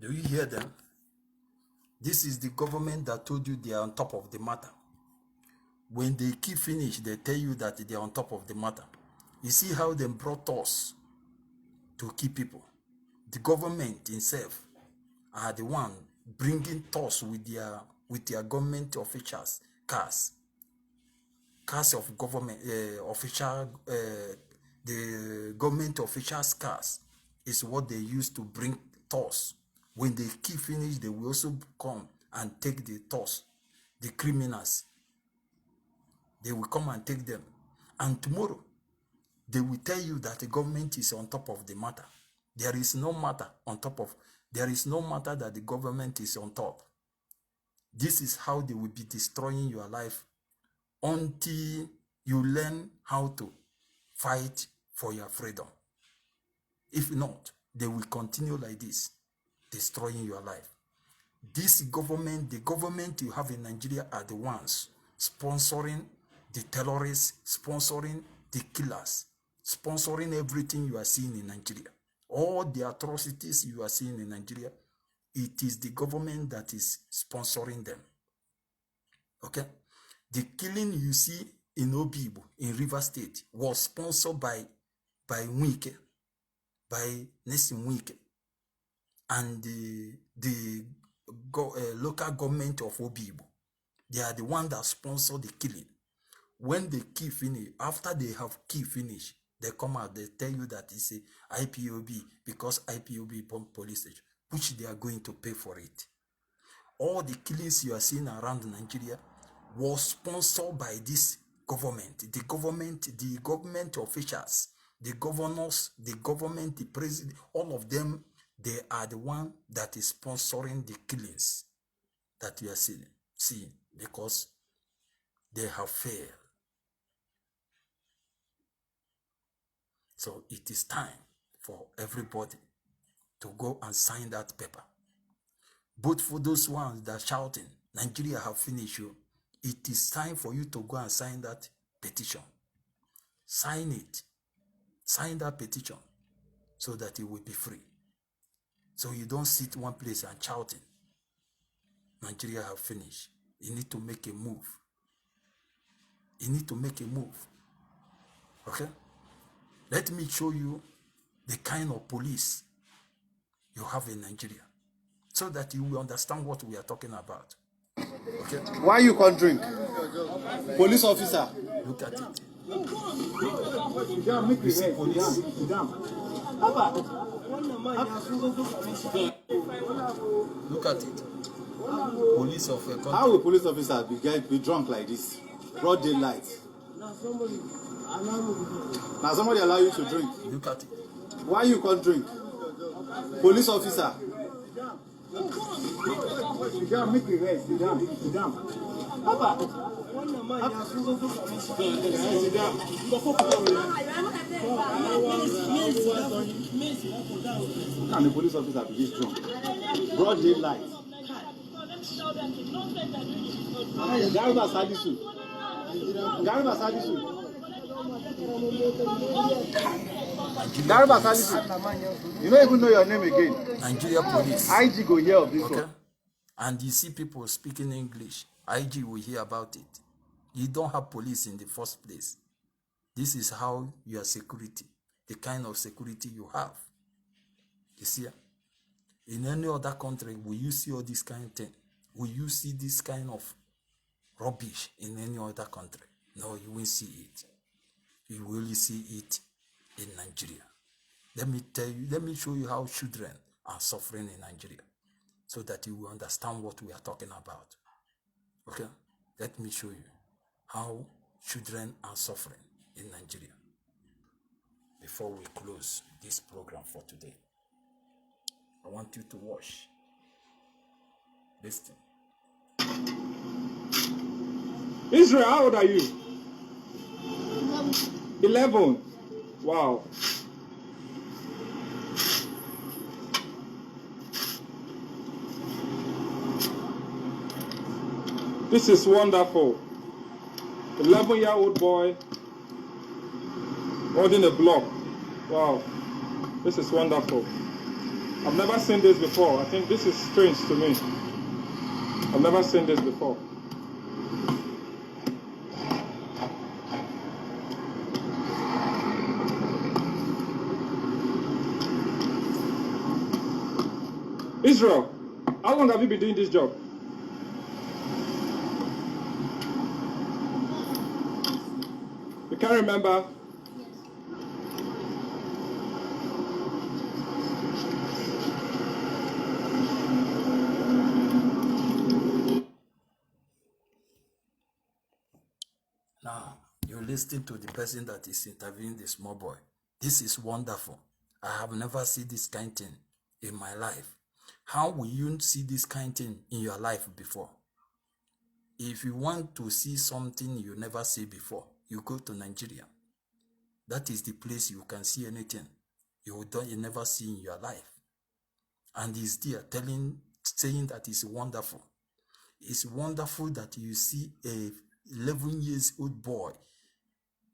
Do you hear them? This is the government that told you they are on top of the matter. When they keep finished, they tell you that they are on top of the matter. You see how they brought us to keep people. The government itself are the one bringing us with their government officials, cars of government the government officials' cars is what they use to bring toss. When they keep finished, they will also come and take the toss. The criminals, they will come and take them. And tomorrow, they will tell you that the government is on top of the matter. There is no matter that the government is on top. This is how they will be destroying your life until you learn how to fight for your freedom. If not, they will continue like this, destroying your life. This government, the government you have in Nigeria are the ones sponsoring the terrorists, sponsoring the killers, sponsoring everything you are seeing in Nigeria. All the atrocities you are seeing in Nigeria, it is the government that is sponsoring them. Okay? The killing you see in Obibo, in River State, was sponsored by Wike, by Nesim Wike, and the local government of Obibo. They are the one that sponsor the killing. When they kill finish, after they have kill finish, they come out, they tell you that it's a IPOB, because IPOB police station, which they are going to pay for it. all the killings you are seeing around Nigeria was sponsored by this government, the government officials, the governors, the government, the president, all of them, they are the one that is sponsoring the killings that you are seeing because they have failed. So it is time for everybody to go and sign that paper. Both for those ones that are shouting, Nigeria have finished you. It is time for you to go and sign that petition. Sign it. Sign that petition so that it will be free. So you don't sit one place and shouting, Nigeria have finished. You need to make a move. You need to make a move. Okay? Let me show you the kind of police you have in Nigeria so that you will understand what we are talking about. Okay? Why you can't drink? Police officer. Look at it. You see police. Look at it. Police of a country. How will police officer be drunk like this? Broad daylight. Now somebody allow you to drink. Look at it. Why you can't drink? Police officer. Sit down, make it rest. Sit down. Sit down. And the police officer be this drunk. Broad daylight. Garba Sadisu. Garba Sadisu. Garba Sadisu. You don't even know your name again. Nigeria police. IG go hear of this Okay? one. And you see people speaking English. IG will hear about it. You don't have police in the first place. This is how your security, the kind of security you have. You see? In any other country, will you see all this kind of thing? Will you see this kind of rubbish in any other country? No, you won't see it. You will only see it in Nigeria. Let me tell you, let me show you how children are suffering in Nigeria so that you will understand what we are talking about. Okay? Let me show you how children are suffering in Nigeria before we close this program for today. I want you to watch. Listen. Israel, how old are you? 11. Wow. This is wonderful. 11-year-old boy holding a block. Wow. This is wonderful. I've never seen this before. I think this is strange to me. I've never seen this before. Israel, how long have you been doing this job? You can't remember? Now, you listen to the person that is interviewing the small boy. This is wonderful. I have never seen this kind of thing in my life. How will you see this kind of thing in your life before? If you want to see something you never see before, you go to Nigeria. That is the place you can see anything you never see in your life. And he's there saying that it's wonderful. It's wonderful that you see a 11 years old boy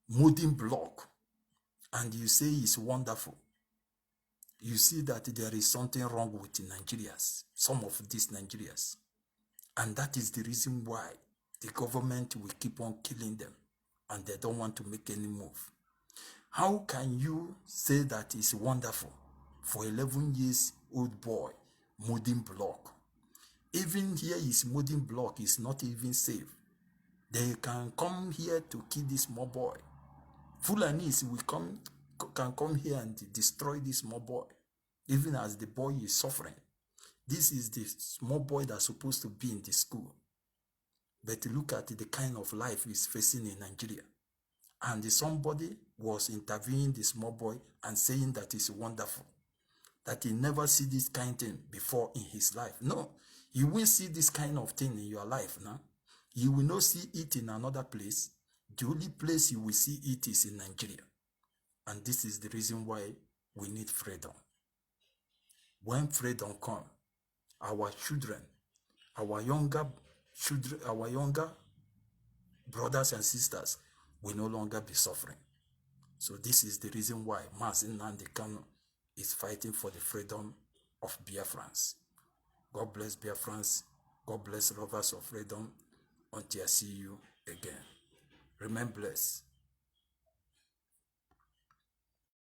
molding block and you say it's wonderful. You see that there is something wrong with Nigerians, some of these Nigerians. And that is the reason why the government will keep on killing them and they don't want to make any move. How can you say that it's wonderful for 11 years old boy molding block? Even here his molding block is not even safe. They can come here to kill this small boy. Fulanis can come here and destroy this small boy, even as the boy is suffering. This is the small boy that's supposed to be in the school. But look at the kind of life he's facing in Nigeria. And somebody was interviewing the small boy and saying that it's wonderful, that he never see this kind of thing before in his life. No, you will see this kind of thing in your life now. You will not see it in another place. The only place you will see it is in Nigeria. And this is the reason why we need freedom. When freedom comes, our children, our younger children, our younger brothers and sisters will no longer be suffering. So this is the reason why Mazi Nnamdi Kanu is fighting for the freedom of Biafrans. God bless Biafrans. God bless lovers of freedom. Until I see you again. Remain blessed.